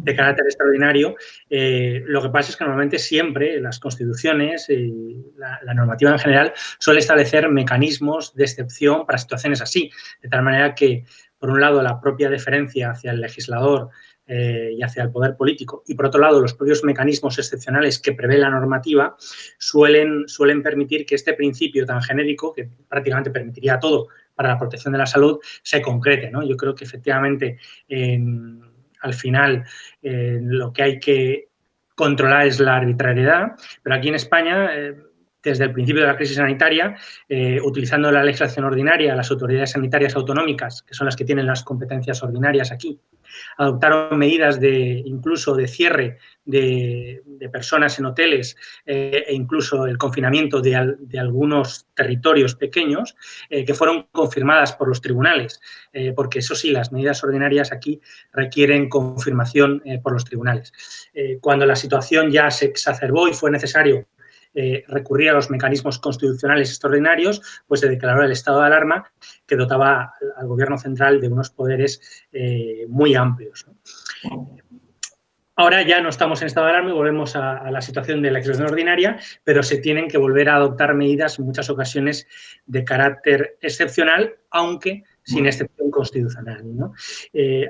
extraordinario. Lo que pasa es que normalmente siempre las constituciones y la normativa en general suele establecer mecanismos de excepción para situaciones así, de tal manera que, por un lado, la propia deferencia hacia el legislador y hacia el poder político, y por otro lado, los propios mecanismos excepcionales que prevé la normativa suelen permitir que este principio tan genérico, que prácticamente permitiría todo para la protección de la salud, se concrete, ¿no? Yo creo que efectivamente al final lo que hay que controlar es la arbitrariedad, pero aquí en España, desde el principio de la crisis sanitaria, utilizando la legislación ordinaria, las autoridades sanitarias autonómicas, que son las que tienen las competencias ordinarias aquí, adoptaron medidas incluso de cierre de personas en hoteles e incluso el confinamiento de algunos territorios pequeños que fueron confirmadas por los tribunales, porque eso sí, las medidas ordinarias aquí requieren confirmación por los tribunales. Cuando la situación ya se exacerbó y fue necesario recurrir a los mecanismos constitucionales extraordinarios, pues se declaró el estado de alarma que dotaba al Gobierno central de unos poderes muy amplios, ¿no? Ahora ya no estamos en estado de alarma y volvemos a la situación de la excepción ordinaria, pero se tienen que volver a adoptar medidas en muchas ocasiones de carácter excepcional, aunque sin excepción constitucional, ¿no?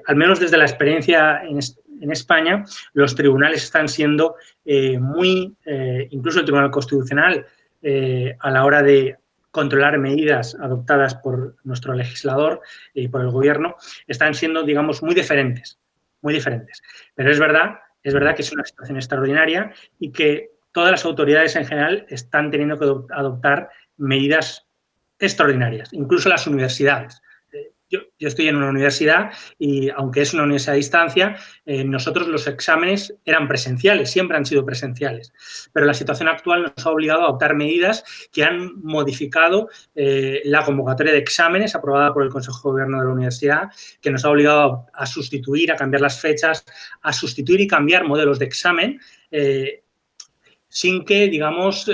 Al menos desde la experiencia en España, los tribunales están siendo incluso el Tribunal Constitucional, a la hora de controlar medidas adoptadas por nuestro legislador y por el Gobierno, están siendo, digamos, muy diferentes. Pero es verdad que es una situación extraordinaria y que todas las autoridades en general están teniendo que adoptar medidas extraordinarias, incluso las universidades. Yo estoy en una universidad y, aunque es una universidad a distancia, nosotros los exámenes eran presenciales, siempre han sido presenciales. Pero la situación actual nos ha obligado a adoptar medidas que han modificado la convocatoria de exámenes aprobada por el Consejo de Gobierno de la universidad, que nos ha obligado a sustituir, a cambiar las fechas, a sustituir y cambiar modelos de examen, sin que, digamos,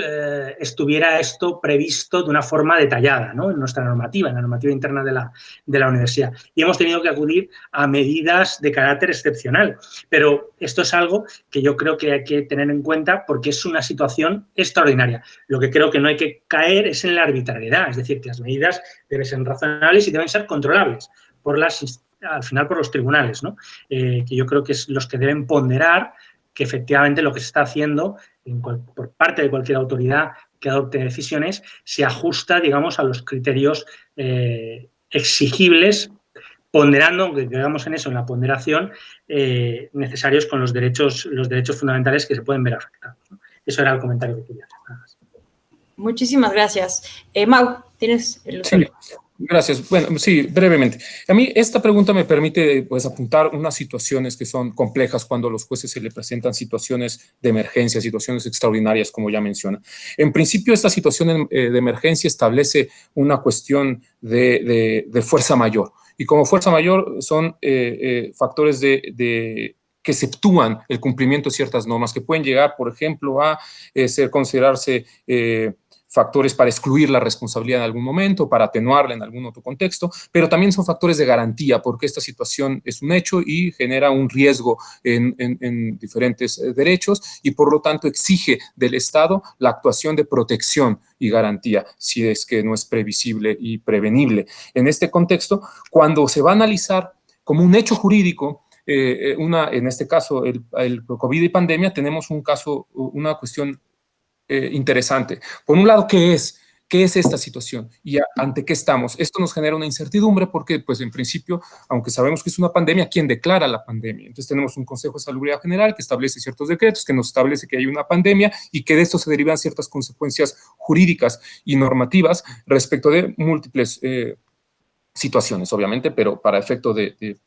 estuviera esto previsto de una forma detallada, ¿no? En nuestra normativa, en la normativa interna de la universidad. Y hemos tenido que acudir a medidas de carácter excepcional. Pero esto es algo que yo creo que hay que tener en cuenta porque es una situación extraordinaria. Lo que creo que no hay que caer es en la arbitrariedad, es decir, que las medidas deben ser razonables y deben ser controlables al final por los tribunales, ¿no? Que yo creo que es los que deben ponderar que efectivamente lo que se está haciendo por parte de cualquier autoridad que adopte decisiones se ajusta, digamos, a los criterios exigibles, ponderando, aunque quedamos en eso, en la ponderación, necesarios con los derechos fundamentales que se pueden ver afectados, ¿no? Eso era el comentario que quería hacer. Muchísimas gracias. Mau, tienes el uso. Sí. Gracias. Bueno, sí, brevemente. A mí esta pregunta me permite pues apuntar unas situaciones que son complejas cuando a los jueces se le presentan situaciones de emergencia, situaciones extraordinarias, como ya menciona. En principio, esta situación de emergencia establece una cuestión de fuerza mayor. Y como fuerza mayor son factores que exceptúan el cumplimiento de ciertas normas que pueden llegar, por ejemplo, a considerarse factores para excluir la responsabilidad en algún momento, para atenuarla en algún otro contexto, pero también son factores de garantía, porque esta situación es un hecho y genera un riesgo en diferentes derechos y por lo tanto exige del Estado la actuación de protección y garantía, si es que no es previsible y prevenible. En este contexto, cuando se va a analizar como un hecho jurídico, en este caso el COVID y pandemia, tenemos una cuestión interesante. Por un lado, ¿qué es esta situación? ¿Y ante qué estamos? Esto nos genera una incertidumbre porque, pues, en principio, aunque sabemos que es una pandemia, ¿quién declara la pandemia? Entonces, tenemos un Consejo de Salubridad General que establece ciertos decretos, que nos establece que hay una pandemia y que de esto se derivan ciertas consecuencias jurídicas y normativas respecto de múltiples situaciones, obviamente, pero para efecto de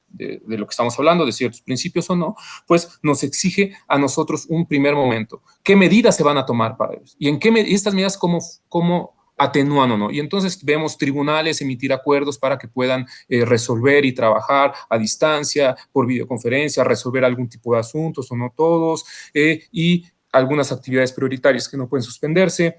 lo que estamos hablando, de ciertos principios o no, pues nos exige a nosotros un primer momento. ¿Qué medidas se van a tomar para ellos? ¿Y estas medidas cómo atenúan o no? Y entonces vemos tribunales emitir acuerdos para que puedan resolver y trabajar a distancia, por videoconferencia, resolver algún tipo de asuntos o no todos, y algunas actividades prioritarias que no pueden suspenderse,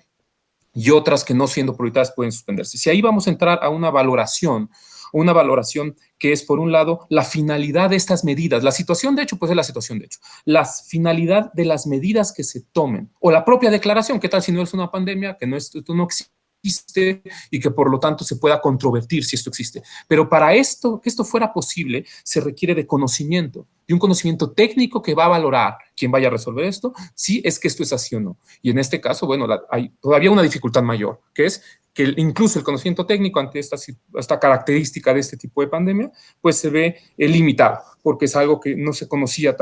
y otras que no siendo prioritarias pueden suspenderse. Si ahí vamos a entrar a una valoración una valoración que es, por un lado, la finalidad de estas medidas. La situación de hecho, pues es la situación de hecho. La finalidad de las medidas que se tomen, o la propia declaración, ¿qué tal si no es una pandemia, que esto no existe y que por lo tanto se pueda controvertir si esto existe? Pero para esto, que esto fuera posible, se requiere de conocimiento, de un conocimiento técnico que va a valorar quién vaya a resolver esto, si es que esto es así o no. Y en este caso, bueno, hay todavía una dificultad mayor, que es que incluso el conocimiento técnico ante esta característica de este tipo de pandemia, pues se ve limitado, porque es algo que no se conocía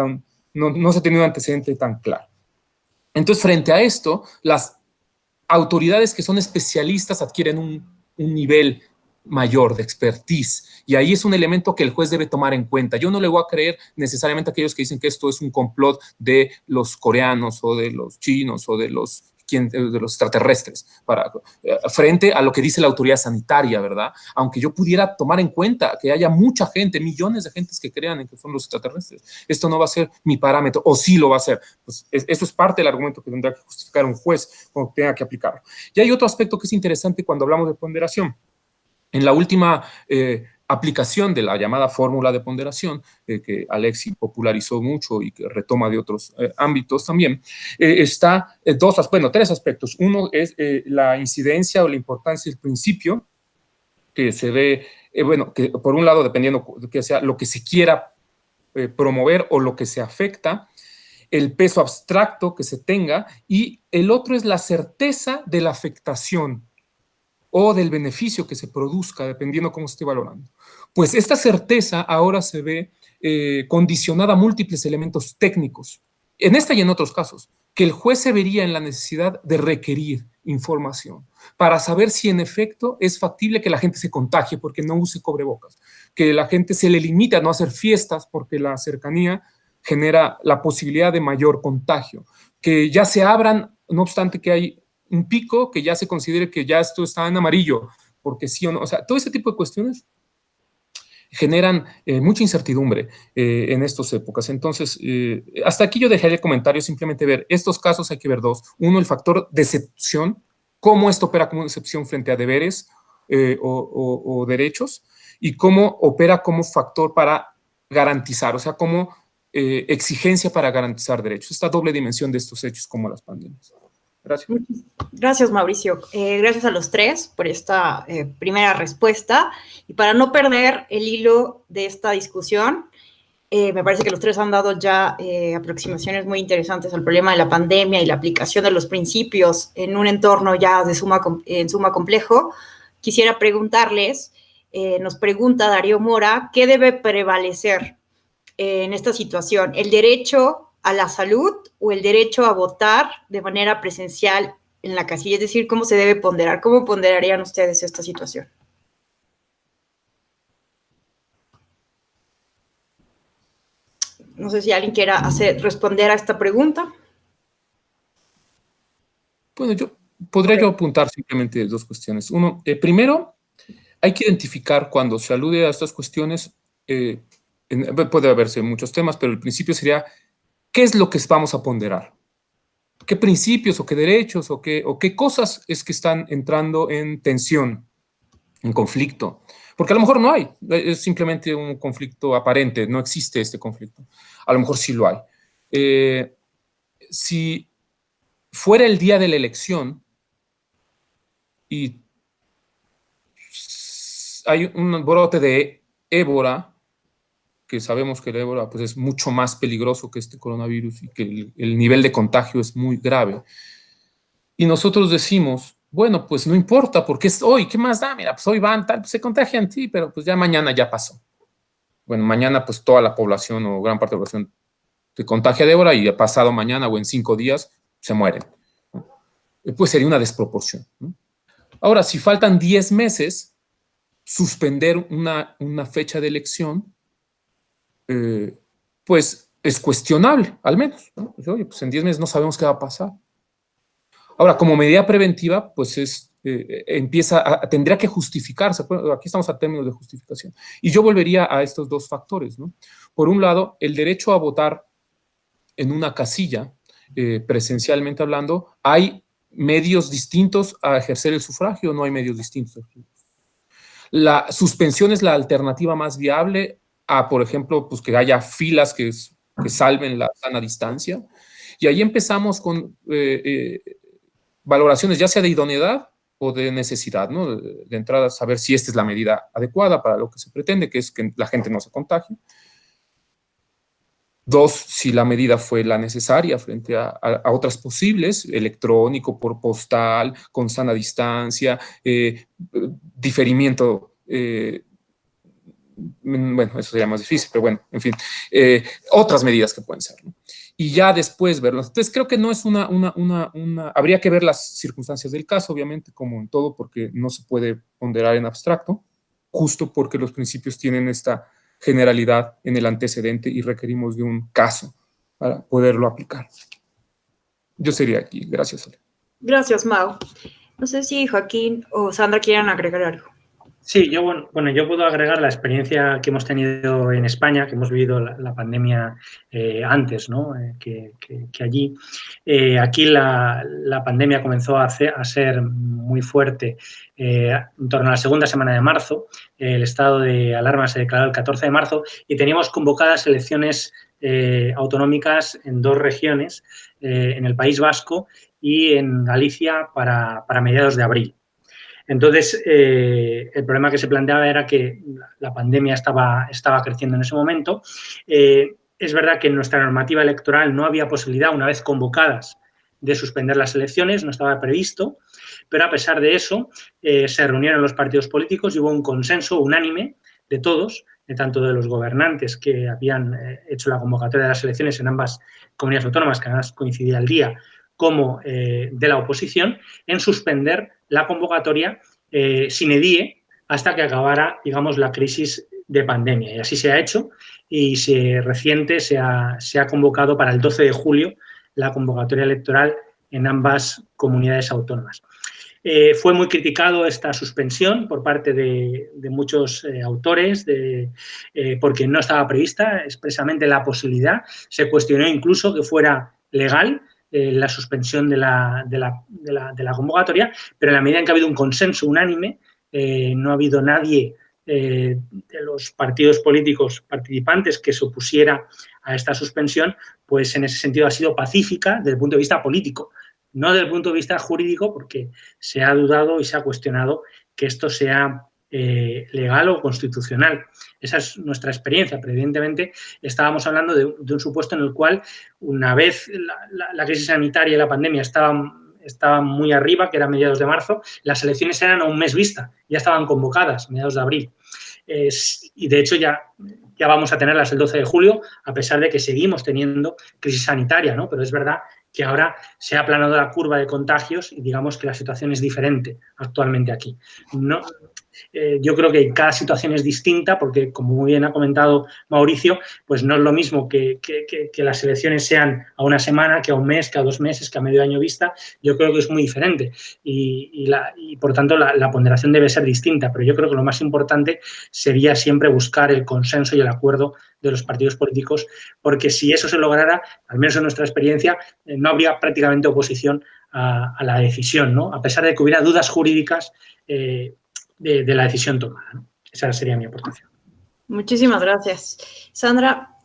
no se tenía un antecedente tan claro. Entonces, frente a esto, las autoridades que son especialistas adquieren un nivel mayor de expertise, y ahí es un elemento que el juez debe tomar en cuenta. Yo no le voy a creer necesariamente a aquellos que dicen que esto es un complot de los coreanos o de los chinos o de los extraterrestres, frente a lo que dice la autoridad sanitaria, ¿verdad? Aunque yo pudiera tomar en cuenta que haya mucha gente, millones de gentes que crean en que son los extraterrestres, esto no va a ser mi parámetro, o sí lo va a ser. Pues eso es parte del argumento que tendrá que justificar un juez cuando tenga que aplicarlo. Y hay otro aspecto que es interesante cuando hablamos de ponderación. En la última aplicación de la llamada fórmula de ponderación, que Alexis popularizó mucho y que retoma de otros ámbitos también, está tres aspectos. Uno es la incidencia o la importancia del principio, que se ve, que por un lado, dependiendo de que sea lo que se quiera promover o lo que se afecta, el peso abstracto que se tenga, y el otro es la certeza de la afectación o del beneficio que se produzca, dependiendo cómo se esté valorando. Pues esta certeza ahora se ve condicionada a múltiples elementos técnicos, en esta y en otros casos, que el juez se vería en la necesidad de requerir información para saber si en efecto es factible que la gente se contagie porque no use cubrebocas, que la gente se le limite a no hacer fiestas porque la cercanía genera la posibilidad de mayor contagio, que ya se abran, no obstante que hay un pico, que ya se considere que ya esto está en amarillo, porque sí o no, o sea, todo ese tipo de cuestiones generan mucha incertidumbre en estas épocas. Entonces, hasta aquí yo dejaría el comentario, simplemente ver, estos casos hay que ver dos. Uno, el factor de excepción, cómo esto opera como una excepción frente a deberes o derechos, y cómo opera como factor para garantizar, o sea, como exigencia para garantizar derechos. Esta doble dimensión de estos hechos como las pandemias. Gracias. Gracias, Mauricio. Gracias a los tres por esta primera respuesta. Y para no perder el hilo de esta discusión, me parece que los tres han dado ya aproximaciones muy interesantes al problema de la pandemia y la aplicación de los principios en un entorno ya en suma complejo. Quisiera preguntarles, nos pregunta Darío Mora, ¿qué debe prevalecer en esta situación? ¿El derecho a la salud o el derecho a votar de manera presencial en la casilla? Es decir, ¿cómo se debe ponderar? ¿Cómo ponderarían ustedes esta situación? No sé si alguien quiera responder a esta pregunta. Bueno, podría apuntar simplemente dos cuestiones. Uno, primero, hay que identificar cuando se alude a estas cuestiones, puede haberse muchos temas, pero el principio sería, ¿qué es lo que vamos a ponderar? ¿Qué principios o qué derechos o qué cosas es que están entrando en tensión, en conflicto? Porque a lo mejor no hay, es simplemente un conflicto aparente, no existe este conflicto. A lo mejor sí lo hay. Si fuera el día de la elección y hay un brote de ébola, que sabemos que el ébola pues, es mucho más peligroso que este coronavirus y que el nivel de contagio es muy grave, y nosotros decimos, bueno, pues no importa, porque es hoy, ¿qué más da? Mira, pues hoy van, tal, pues se contagian, sí, pero pues ya mañana ya pasó. Bueno, mañana pues toda la población o gran parte de la población se contagia de ébola y pasado mañana o en 5 días se mueren, ¿no? Pues sería una desproporción, ¿no? Ahora, si faltan 10 meses, suspender una fecha de elección, pues es cuestionable, al menos, ¿no? Pues, oye, pues en 10 meses no sabemos qué va a pasar. Ahora, como medida preventiva, pues tendría que justificarse. Aquí estamos a términos de justificación. Y yo volvería a estos dos factores, ¿no? Por un lado, el derecho a votar en una casilla, presencialmente hablando, ¿hay medios distintos a ejercer el sufragio o no hay medios distintos? la suspensión es la alternativa más viable a, por ejemplo, pues que haya filas que salven la sana distancia. Y ahí empezamos con valoraciones ya sea de idoneidad o de necesidad, ¿no? De entrada, saber si esta es la medida adecuada para lo que se pretende, que es que la gente no se contagie. 2, si la medida fue la necesaria frente a otras posibles, electrónico, por postal, con sana distancia, diferimiento, bueno, eso sería más difícil, pero bueno, en fin, otras medidas que pueden ser, ¿no? Y ya después verlas. Entonces creo que no es habría que ver las circunstancias del caso, obviamente, como en todo, porque no se puede ponderar en abstracto, justo porque los principios tienen esta generalidad en el antecedente y requerimos de un caso para poderlo aplicar. Yo sería aquí. Gracias, Ale. Gracias, Mau. No sé si Joaquín o Sandra quieran agregar algo. Sí, yo puedo agregar la experiencia que hemos tenido en España, que hemos vivido la pandemia antes, ¿no? que allí. Aquí la pandemia comenzó a ser muy fuerte en torno a la segunda semana de marzo. El estado de alarma se declaró el 14 de marzo y teníamos convocadas elecciones autonómicas en 2 regiones, en el País Vasco y en Galicia para mediados de abril. Entonces, el problema que se planteaba era que la pandemia estaba creciendo en ese momento. Es verdad que en nuestra normativa electoral no había posibilidad, una vez convocadas, de suspender las elecciones, no estaba previsto, pero a pesar de eso, se reunieron los partidos políticos y hubo un consenso unánime de todos, de tanto de los gobernantes que habían hecho la convocatoria de las elecciones en ambas comunidades autónomas, que además coincidía el día, como de la oposición, en suspender la convocatoria sine die hasta que acabara, digamos, la crisis de pandemia. Y así se ha hecho y reciente se ha convocado para el 12 de julio la convocatoria electoral en ambas comunidades autónomas. Fue muy criticado esta suspensión por parte de muchos autores porque no estaba prevista expresamente la posibilidad. Se cuestionó incluso que fuera legal la suspensión de la convocatoria, pero en la medida en que ha habido un consenso unánime, no ha habido nadie de los partidos políticos participantes que se opusiera a esta suspensión, pues en ese sentido ha sido pacífica desde el punto de vista político, no desde el punto de vista jurídico, porque se ha dudado y se ha cuestionado que esto sea legal o constitucional. Esa es nuestra experiencia, pero evidentemente estábamos hablando de un supuesto en el cual, una vez la crisis sanitaria y la pandemia estaban muy arriba, que era mediados de marzo, las elecciones eran a un mes vista, ya estaban convocadas, mediados de abril. Y de hecho ya vamos a tenerlas el 12 de julio, a pesar de que seguimos teniendo crisis sanitaria, ¿no? Pero es verdad que ahora se ha aplanado la curva de contagios y digamos que la situación es diferente actualmente aquí. No, yo creo que cada situación es distinta porque, como muy bien ha comentado Mauricio, pues no es lo mismo que las elecciones sean a una semana, que a un mes, que a 2 meses, que a medio año vista. Yo creo que es muy diferente y por tanto la ponderación debe ser distinta, pero yo creo que lo más importante sería siempre buscar el consenso y el acuerdo de los partidos políticos, porque si eso se lograra, al menos en nuestra experiencia, no habría prácticamente oposición a la decisión, ¿no? A pesar de que hubiera dudas jurídicas de la decisión tomada, ¿no? Esa sería mi aportación. Muchísimas gracias. Sandra,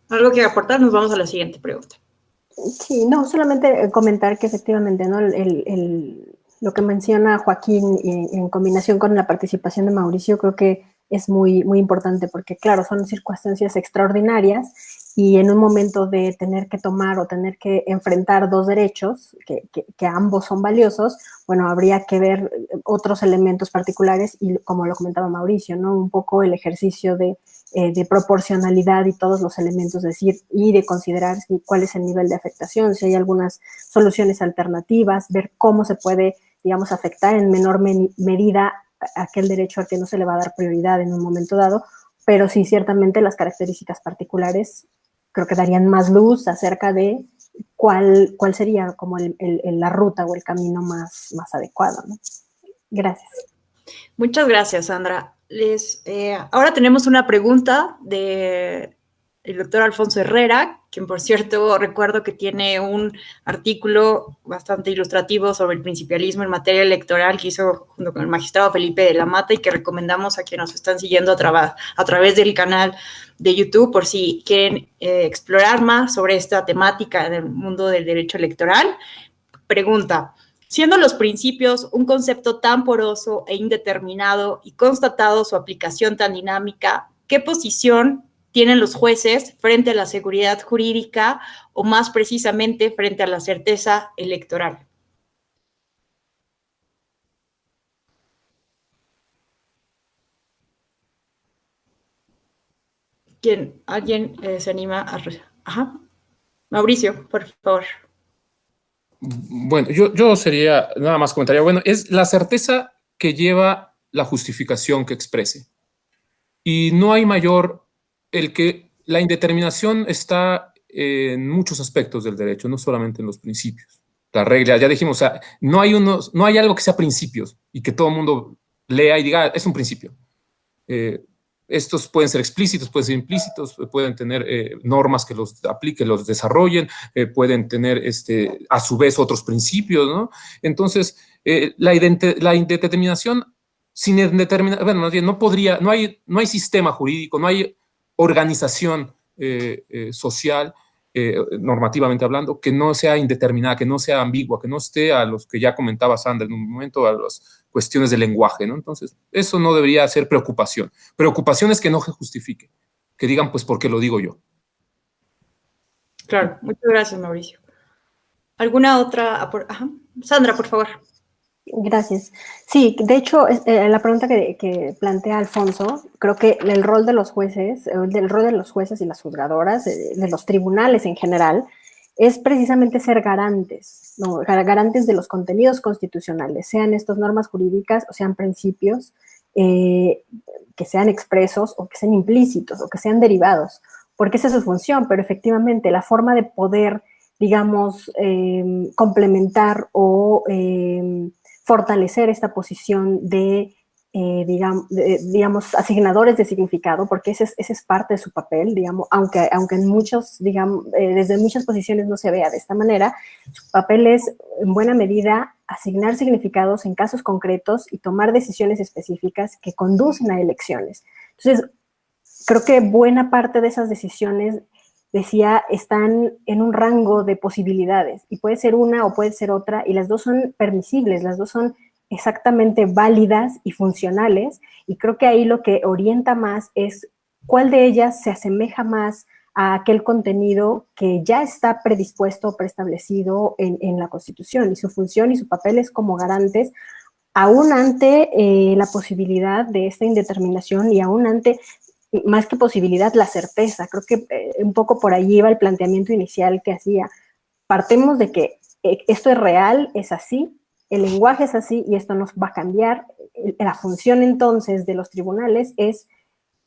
¿algo que aportar? Nos vamos a la siguiente pregunta. Sí, no, solamente comentar que efectivamente, ¿no? Lo que menciona Joaquín en combinación con la participación de Mauricio creo que es muy, muy importante porque, claro, son circunstancias extraordinarias y en un momento de tener que tomar o tener que enfrentar 2 derechos, que ambos son valiosos, bueno, habría que ver otros elementos particulares y, como lo comentaba Mauricio, ¿no? Un poco el ejercicio de proporcionalidad y todos los elementos, es decir, y de considerar cuál es el nivel de afectación, si hay algunas soluciones alternativas, ver cómo se puede, digamos, afectar en menor medida aquel derecho al que no se le va a dar prioridad en un momento dado, pero sí, ciertamente las características particulares creo que darían más luz acerca de cuál sería como la ruta o el camino más adecuado, ¿no? Gracias. Muchas gracias, Sandra. Ahora tenemos una pregunta el doctor Alfonso Herrera, quien por cierto recuerdo que tiene un artículo bastante ilustrativo sobre el principialismo en materia electoral que hizo junto con el magistrado Felipe de la Mata y que recomendamos a quienes nos están siguiendo a través del canal de YouTube por si quieren explorar más sobre esta temática en el mundo del derecho electoral. Pregunta: siendo los principios un concepto tan poroso e indeterminado y constatado su aplicación tan dinámica, ¿qué posición tienen los jueces frente a la seguridad jurídica o más precisamente frente a la certeza electoral? ¿Alguien se anima a...? Ajá. Mauricio, por favor. Bueno, yo sería, nada más comentaría, bueno, es la certeza que lleva la justificación que exprese. Y no hay mayor, la indeterminación está en muchos aspectos del derecho, no solamente en los principios. La regla, ya dijimos, o sea, no hay algo que sea principios y que todo el mundo lea y diga, es un principio. Estos pueden ser explícitos, pueden ser implícitos, pueden tener normas que los apliquen, los desarrollen, pueden tener a su vez otros principios, ¿no? Entonces, la indeterminación sin indeterminación, bueno, más bien no hay sistema jurídico, no hay organización social, normativamente hablando, que no sea indeterminada, que no sea ambigua, que no esté a los que ya comentaba Sandra en un momento, a las cuestiones del lenguaje, ¿no? Entonces, eso no debería ser preocupación. Preocupación es que no se justifique, que digan, pues, ¿por qué lo digo yo? Claro, muchas gracias, Mauricio. ¿Alguna otra? Ajá. Sandra, por favor. Gracias. Sí, de hecho, la pregunta que plantea Alfonso, creo que el rol de los jueces, y las juzgadoras, de los tribunales en general, es precisamente ser garantes, ¿no? Garantes de los contenidos constitucionales, sean estas normas jurídicas o sean principios que sean expresos o que sean implícitos o que sean derivados, porque esa es su función, pero efectivamente la forma de poder, digamos, complementar o fortalecer esta posición de, digamos, asignadores de significado, porque ese es parte de su papel, digamos, aunque en muchos, digamos, desde muchas posiciones no se vea de esta manera, su papel es, en buena medida, asignar significados en casos concretos y tomar decisiones específicas que conducen a elecciones. Entonces, creo que buena parte de esas decisiones, decía, están en un rango de posibilidades y puede ser una o puede ser otra y las dos son permisibles, las dos son exactamente válidas y funcionales y creo que ahí lo que orienta más es cuál de ellas se asemeja más a aquel contenido que ya está predispuesto o preestablecido en la Constitución y su función y su papel es como garantes aún ante la posibilidad de esta indeterminación y aún ante más que posibilidad, la certeza. Creo que un poco por ahí iba el planteamiento inicial que hacía. Partemos de que esto es real, es así, el lenguaje es así y esto nos va a cambiar. La función entonces de los tribunales es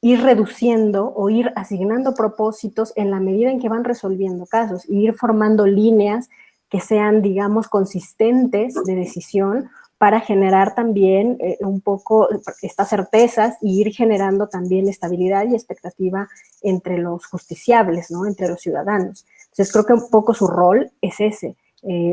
ir reduciendo o ir asignando propósitos en la medida en que van resolviendo casos y ir formando líneas que sean, digamos, consistentes de decisión para generar también un poco estas certezas y ir generando también estabilidad y expectativa entre los justiciables, ¿no? Entre los ciudadanos. Entonces, creo que un poco su rol es ese.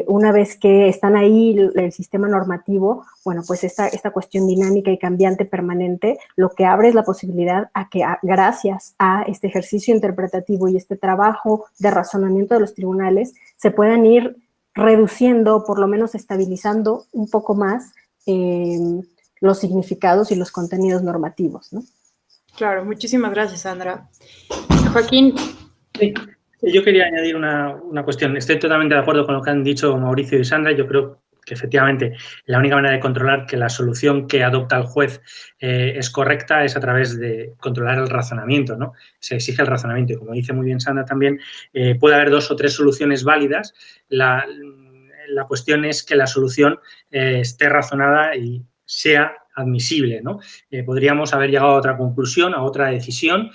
Una vez que están ahí el sistema normativo, bueno, pues esta cuestión dinámica y cambiante permanente, lo que abre es la posibilidad a que gracias a este ejercicio interpretativo y este trabajo de razonamiento de los tribunales, se puedan ir reduciendo, por lo menos estabilizando un poco más los significados y los contenidos normativos, ¿no? Claro, muchísimas gracias, Sandra. Joaquín. Sí, yo quería añadir una cuestión. Estoy totalmente de acuerdo con lo que han dicho Mauricio y Sandra. Yo creo que efectivamente la única manera de controlar que la solución que adopta el juez es correcta es a través de controlar el razonamiento, ¿no? Se exige el razonamiento y, como dice muy bien Sandra también, puede haber 2 o 3 soluciones válidas. La cuestión es que la solución esté razonada y sea admisible, ¿no? Podríamos haber llegado a otra conclusión, a otra decisión,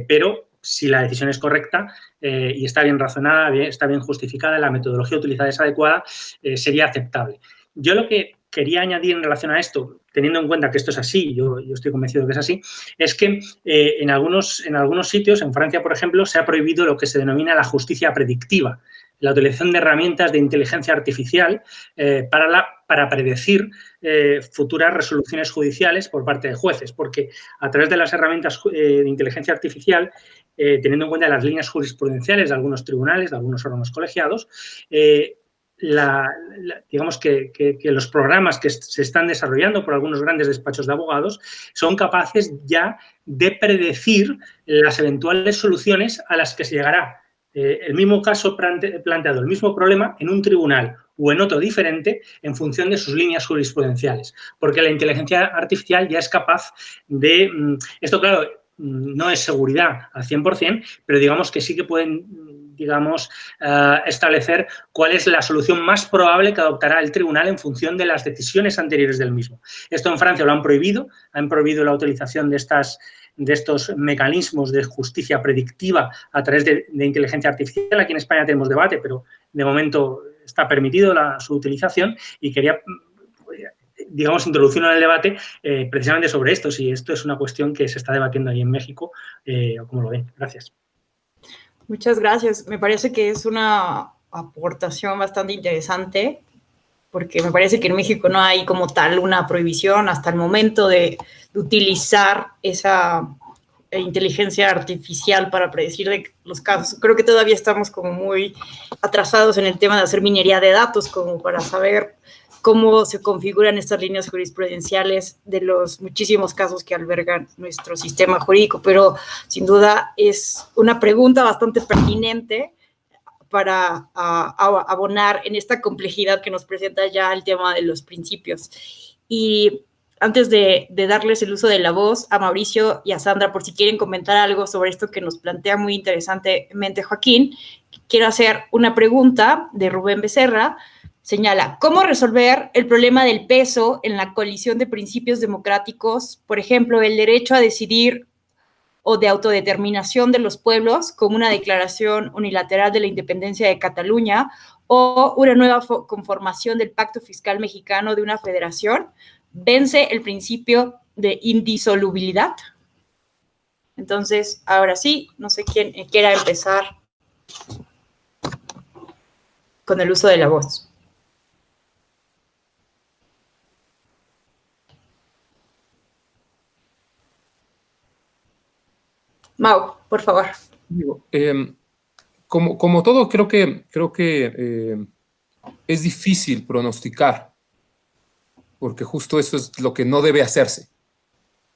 pero si la decisión es correcta y está bien razonada, está bien justificada, la metodología utilizada es adecuada, sería aceptable. Yo lo que quería añadir en relación a esto, teniendo en cuenta que esto es así, yo estoy convencido de que es así, es que en algunos sitios, en Francia, por ejemplo, se ha prohibido lo que se denomina la justicia predictiva, la utilización de herramientas de inteligencia artificial para predecir futuras resoluciones judiciales por parte de jueces, porque a través de las herramientas de inteligencia artificial, teniendo en cuenta las líneas jurisprudenciales de algunos tribunales, de algunos órganos colegiados, digamos que los programas que se están desarrollando por algunos grandes despachos de abogados son capaces ya de predecir las eventuales soluciones a las que se llegará. El mismo caso planteado, el mismo problema en un tribunal o en otro diferente en función de sus líneas jurisprudenciales, porque la inteligencia artificial ya es capaz de... Esto, claro, no es seguridad al 100%, pero digamos que sí que pueden, digamos, establecer cuál es la solución más probable que adoptará el tribunal en función de las decisiones anteriores del mismo. Esto en Francia lo han prohibido la utilización de estos mecanismos de justicia predictiva a través de inteligencia artificial. Aquí en España tenemos debate, pero de momento está permitido su utilización y quería, digamos, introducirlo en el debate precisamente sobre esto, si esto es una cuestión que se está debatiendo ahí en México o cómo lo ven. Gracias. Muchas gracias. Me parece que es una aportación bastante interesante, porque me parece que en México no hay como tal una prohibición hasta el momento de utilizar esa inteligencia artificial para predecir los casos. Creo que todavía estamos como muy atrasados en el tema de hacer minería de datos, como para saber cómo se configuran estas líneas jurisprudenciales de los muchísimos casos que albergan nuestro sistema jurídico, pero sin duda es una pregunta bastante pertinente para abonar en esta complejidad que nos presenta ya el tema de los principios. Y antes de darles el uso de la voz a Mauricio y a Sandra, por si quieren comentar algo sobre esto que nos plantea muy interesantemente Joaquín, quiero hacer una pregunta de Rubén Becerra. Señala, ¿cómo resolver el problema del peso en la colisión de principios democráticos? Por ejemplo, el derecho a decidir o de autodeterminación de los pueblos, como una declaración unilateral de la independencia de Cataluña, o una nueva conformación del Pacto Fiscal Mexicano de una federación, vence el principio de indisolubilidad. Entonces, ahora sí, no sé quién quiera empezar con el uso de la voz. Mau, por favor. Como todo, creo que es difícil pronosticar, porque justo eso es lo que no debe hacerse.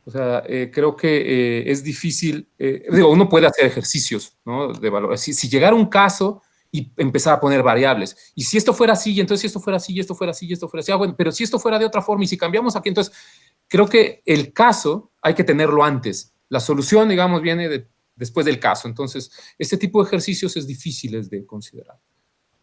O sea, creo que es difícil, uno puede hacer ejercicios, ¿no?, de valor. Si llegara un caso y empezar a poner variables, y si esto fuera así, y entonces si esto fuera así, y esto fuera así, y esto fuera así, bueno, pero si esto fuera de otra forma, y si cambiamos aquí, entonces creo que el caso hay que tenerlo antes. La solución, digamos, viene después del caso. Entonces, este tipo de ejercicios es difíciles de considerar.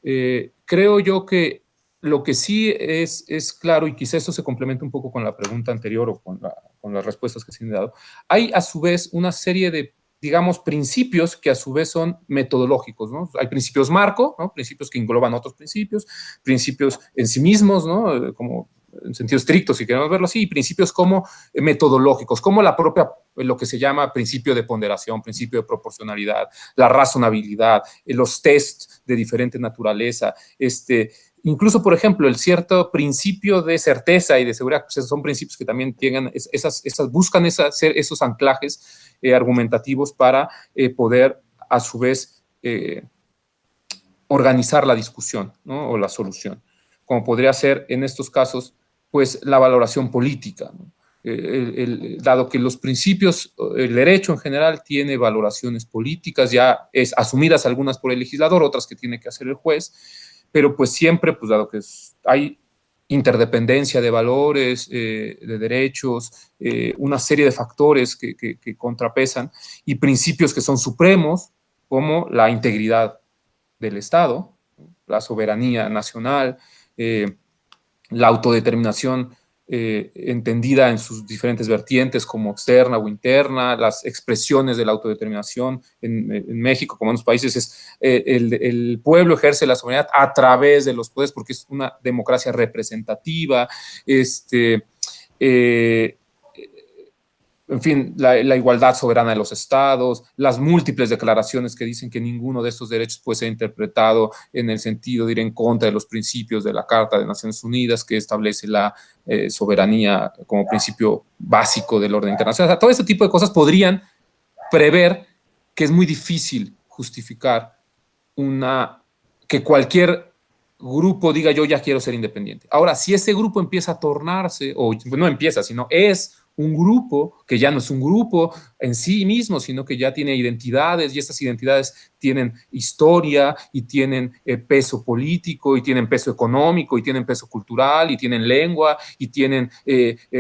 Creo yo que lo que sí es claro, y quizá esto se complementa un poco con la pregunta anterior o con las respuestas que se han dado, hay a su vez una serie de, digamos, principios que a su vez son metodológicos, ¿no? Hay principios marco, ¿no?, principios que engloban otros principios en sí mismos, ¿no?, como en sentido estricto, si queremos verlo así, y principios como metodológicos, como la propia, lo que se llama principio de ponderación, principio de proporcionalidad, la razonabilidad, los test de diferente naturaleza, incluso, por ejemplo, el cierto principio de certeza y de seguridad, pues son principios que también tienen buscan hacer esos anclajes argumentativos para poder, a su vez, organizar la discusión, ¿no?, o la solución, como podría ser en estos casos, pues, la valoración política, ¿no? Dado que los principios, el derecho en general tiene valoraciones políticas, ya asumidas algunas por el legislador, otras que tiene que hacer el juez, pero pues siempre, pues dado que hay interdependencia de valores, de derechos, una serie de factores que contrapesan, y principios que son supremos, como la integridad del Estado, la soberanía nacional, la autodeterminación entendida en sus diferentes vertientes como externa o interna, las expresiones de la autodeterminación en México como en otros países, es el pueblo ejerce la soberanía a través de los poderes porque es una democracia representativa, en fin, la igualdad soberana de los estados, las múltiples declaraciones que dicen que ninguno de estos derechos puede ser interpretado en el sentido de ir en contra de los principios de la Carta de Naciones Unidas que establece la soberanía como principio básico del orden internacional. O sea, todo este tipo de cosas podrían prever que es muy difícil justificar que cualquier grupo diga yo ya quiero ser independiente. Ahora, si ese grupo empieza a tornarse, o no empieza, sino es un grupo que ya no es un grupo en sí mismo, sino que ya tiene identidades y estas identidades tienen historia y tienen peso político y tienen peso económico y tienen peso cultural y tienen lengua y tienen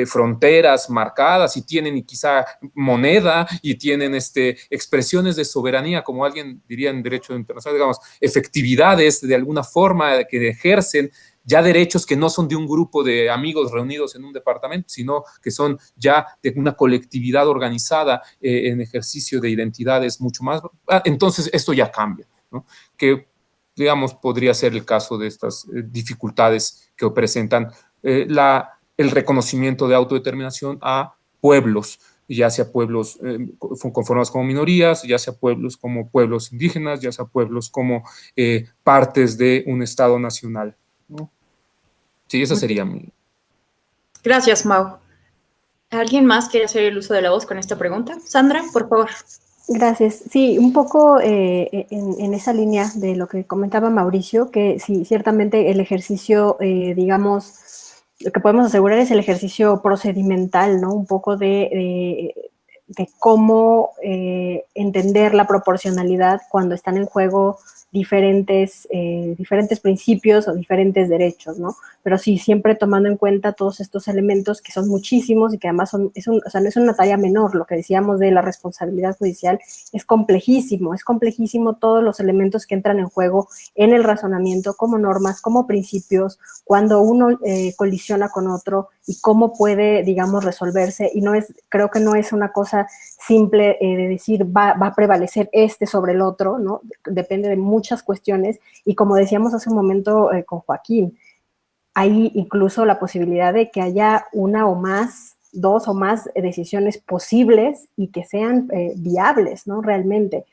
fronteras marcadas y tienen y quizá moneda y tienen expresiones de soberanía, como alguien diría en derecho internacional, digamos, efectividades de alguna forma que ejercen ya derechos que no son de un grupo de amigos reunidos en un departamento, sino que son ya de una colectividad organizada en ejercicio de identidades mucho más. Entonces, esto ya cambia, ¿no? Que, digamos, podría ser el caso de estas dificultades que presentan el reconocimiento de autodeterminación a pueblos, ya sea pueblos conformados como minorías, ya sea pueblos como pueblos indígenas, ya sea pueblos como partes de un Estado nacional, ¿no? Sí, esa sería mi... Gracias, Mau. ¿Alguien más quiere hacer el uso de la voz con esta pregunta? Sandra, por favor. Gracias. Sí, un poco en esa línea de lo que comentaba Mauricio, que sí, ciertamente el ejercicio, digamos, lo que podemos asegurar es el ejercicio procedimental, ¿no? Un poco de cómo entender la proporcionalidad cuando están en juego diferentes principios o diferentes derechos, ¿no? Pero sí, siempre tomando en cuenta todos estos elementos que son muchísimos y que además no es una tarea menor. Lo que decíamos de la responsabilidad judicial es complejísimo todos los elementos que entran en juego en el razonamiento como normas, como principios, cuando uno colisiona con otro y cómo puede, digamos, resolverse. Y creo que no es una cosa simple de decir va a prevalecer sobre el otro, ¿no? Depende de muchas cuestiones y como decíamos hace un momento con Joaquín, hay incluso la posibilidad de que haya una o más, dos o más decisiones posibles y que sean viables, ¿no? Realmente.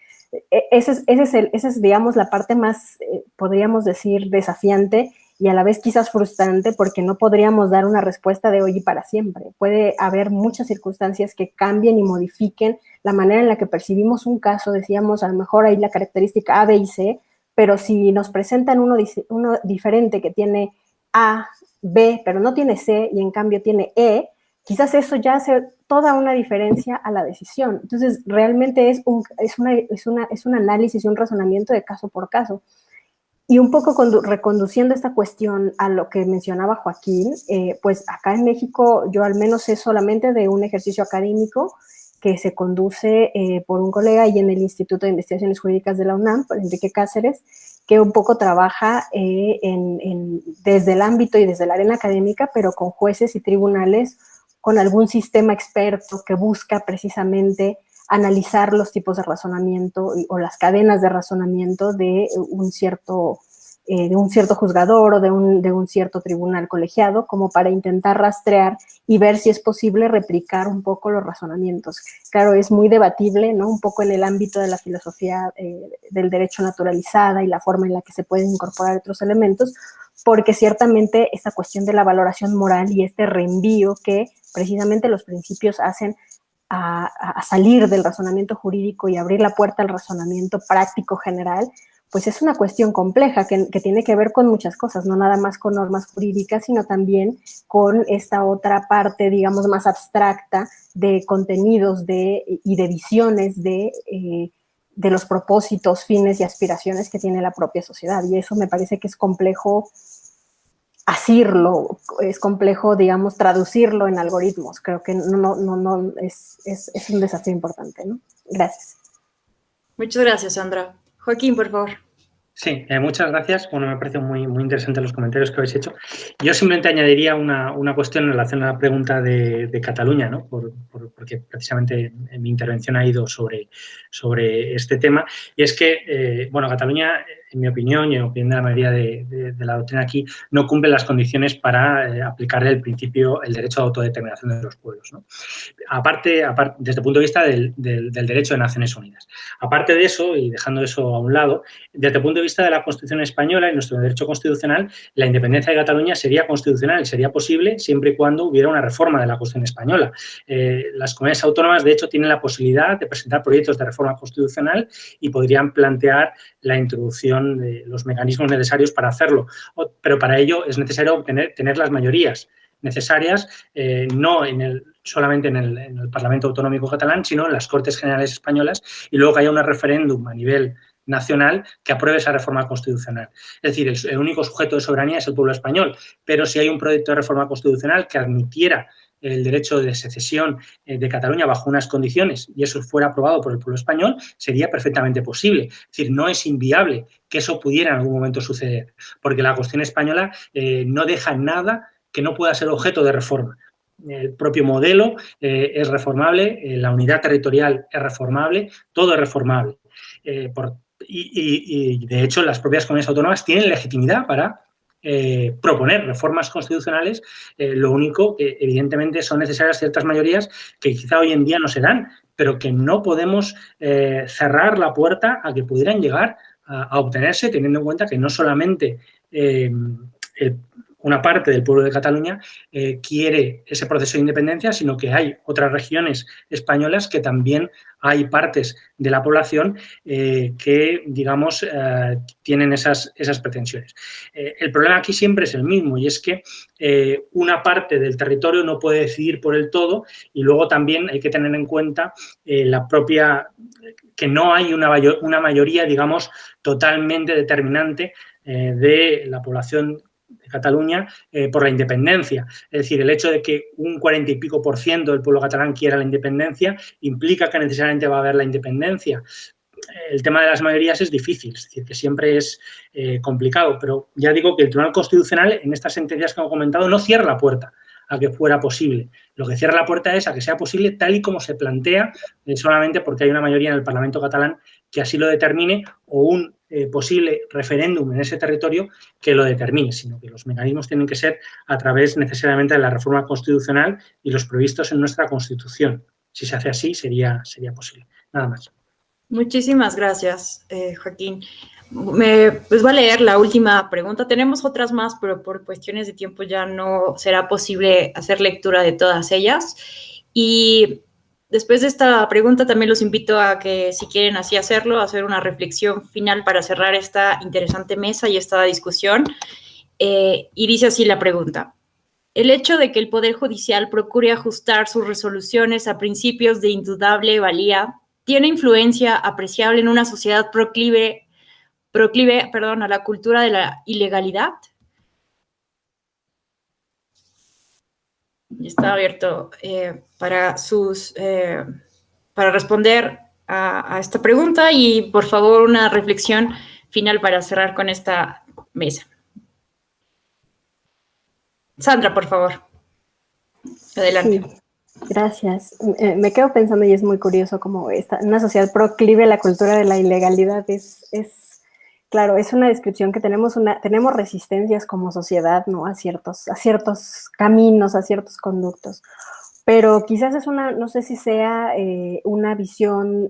Esa es, digamos, la parte más, podríamos decir, desafiante y a la vez quizás frustrante porque no podríamos dar una respuesta de hoy y para siempre. Puede haber muchas circunstancias que cambien y modifiquen la manera en la que percibimos un caso. Decíamos, a lo mejor hay la característica A, B y C, pero si nos presentan uno diferente que tiene A, B, pero no tiene C y en cambio tiene E, quizás eso ya hace toda una diferencia a la decisión. Entonces, realmente es un análisis y un razonamiento de caso por caso. Y un poco reconduciendo esta cuestión a lo que mencionaba Joaquín, pues acá en México yo al menos sé solamente de un ejercicio académico que se conduce por un colega y en el Instituto de Investigaciones Jurídicas de la UNAM, por Enrique Cáceres, que un poco trabaja desde el ámbito y desde la arena académica, pero con jueces y tribunales, con algún sistema experto que busca precisamente analizar los tipos de razonamiento o las cadenas de razonamiento de un cierto juzgador o de un cierto tribunal colegiado, como para intentar rastrear y ver si es posible replicar un poco los razonamientos. Claro, es muy debatible, ¿no? Un poco en el ámbito de la filosofía del derecho naturalizada y la forma en la que se pueden incorporar otros elementos, porque ciertamente esta cuestión de la valoración moral y este reenvío que precisamente los principios hacen a salir del razonamiento jurídico y abrir la puerta al razonamiento práctico general, pues es una cuestión compleja que tiene que ver con muchas cosas, no nada más con normas jurídicas, sino también con esta otra parte, digamos, más abstracta de contenidos y de visiones de los propósitos, fines y aspiraciones que tiene la propia sociedad. Y eso me parece que es complejo asirlo, es complejo, digamos, traducirlo en algoritmos. Creo que no es un desafío importante, ¿no? Gracias. Muchas gracias, Sandra. Joaquín, por favor. Sí, muchas gracias. Bueno, me parecen muy interesantes los comentarios que habéis hecho. Yo simplemente añadiría una cuestión en relación a la pregunta de Cataluña, ¿no? Porque precisamente en mi intervención ha ido sobre este tema. Y es que, bueno, Cataluña, en mi opinión y en opinión de la mayoría de la doctrina aquí, no cumple las condiciones para aplicar el derecho de autodeterminación de los pueblos, ¿no? Aparte, desde el punto de vista del derecho de Naciones Unidas. Aparte de eso, y dejando eso a un lado, desde el punto de vista de la Constitución española y nuestro derecho constitucional, la independencia de Cataluña sería constitucional, sería posible siempre y cuando hubiera una reforma de la Constitución española. Las comunidades autónomas, de hecho, tienen la posibilidad de presentar proyectos de reforma constitucional y podrían plantear la introducción de los mecanismos necesarios para hacerlo. Pero para ello es necesario tener las mayorías necesarias, no solamente en el Parlamento Autonómico catalán, sino en las Cortes Generales españolas, y luego que haya un referéndum a nivel nacional que apruebe esa reforma constitucional. Es decir, el único sujeto de soberanía es el pueblo español, pero si hay un proyecto de reforma constitucional que admitiera el derecho de secesión de Cataluña bajo unas condiciones y eso fuera aprobado por el pueblo español, sería perfectamente posible. Es decir, no es inviable que eso pudiera en algún momento suceder, porque la Constitución española no deja nada que no pueda ser objeto de reforma. El propio modelo es reformable, la unidad territorial es reformable, todo es reformable. Y de hecho, las propias comunidades autónomas tienen legitimidad para proponer reformas constitucionales, lo único que evidentemente son necesarias ciertas mayorías que quizá hoy en día no se dan, pero que no podemos cerrar la puerta a que pudieran llegar a obtenerse, teniendo en cuenta que no solamente una parte del pueblo de Cataluña quiere ese proceso de independencia, sino que hay otras regiones españolas que también hay partes de la población que, digamos, tienen esas pretensiones. El problema aquí siempre es el mismo, y es que una parte del territorio no puede decidir por el todo, y luego también hay que tener en cuenta que no hay una mayoría, digamos, totalmente determinante de la población de Cataluña por la independencia. Es decir, el hecho de que un 40 y pico % del pueblo catalán quiera la independencia implica que necesariamente va a haber la independencia. El tema de las mayorías es difícil, es decir, que siempre es complicado, pero ya digo que el Tribunal Constitucional en estas sentencias que hemos comentado no cierra la puerta a que fuera posible. Lo que cierra la puerta es a que sea posible tal y como se plantea, solamente porque hay una mayoría en el Parlamento catalán que así lo determine o un posible referéndum en ese territorio que lo determine, sino que los mecanismos tienen que ser a través necesariamente de la reforma constitucional y los previstos en nuestra Constitución. Si se hace así, sería posible. Nada más. Muchísimas gracias, Joaquín. Pues voy a leer la última pregunta. Tenemos otras más, pero por cuestiones de tiempo ya no será posible hacer lectura de todas ellas. Y después de esta pregunta también los invito a que, si quieren así hacerlo, hacer una reflexión final para cerrar esta interesante mesa y esta discusión. Y dice así la pregunta. El hecho de que el Poder Judicial procure ajustar sus resoluciones a principios de indudable valía tiene influencia apreciable en una sociedad proclive a la cultura de la ilegalidad. Y está abierto para responder a esta pregunta, y por favor una reflexión final para cerrar con esta mesa. Sandra, por favor. Adelante. Sí. Gracias. Me quedo pensando, y es muy curioso cómo una sociedad proclive a la cultura de la ilegalidad claro, es una descripción que tenemos resistencias como sociedad, ¿no? A ciertos caminos, a ciertos conductos. Pero quizás no sé si sea una visión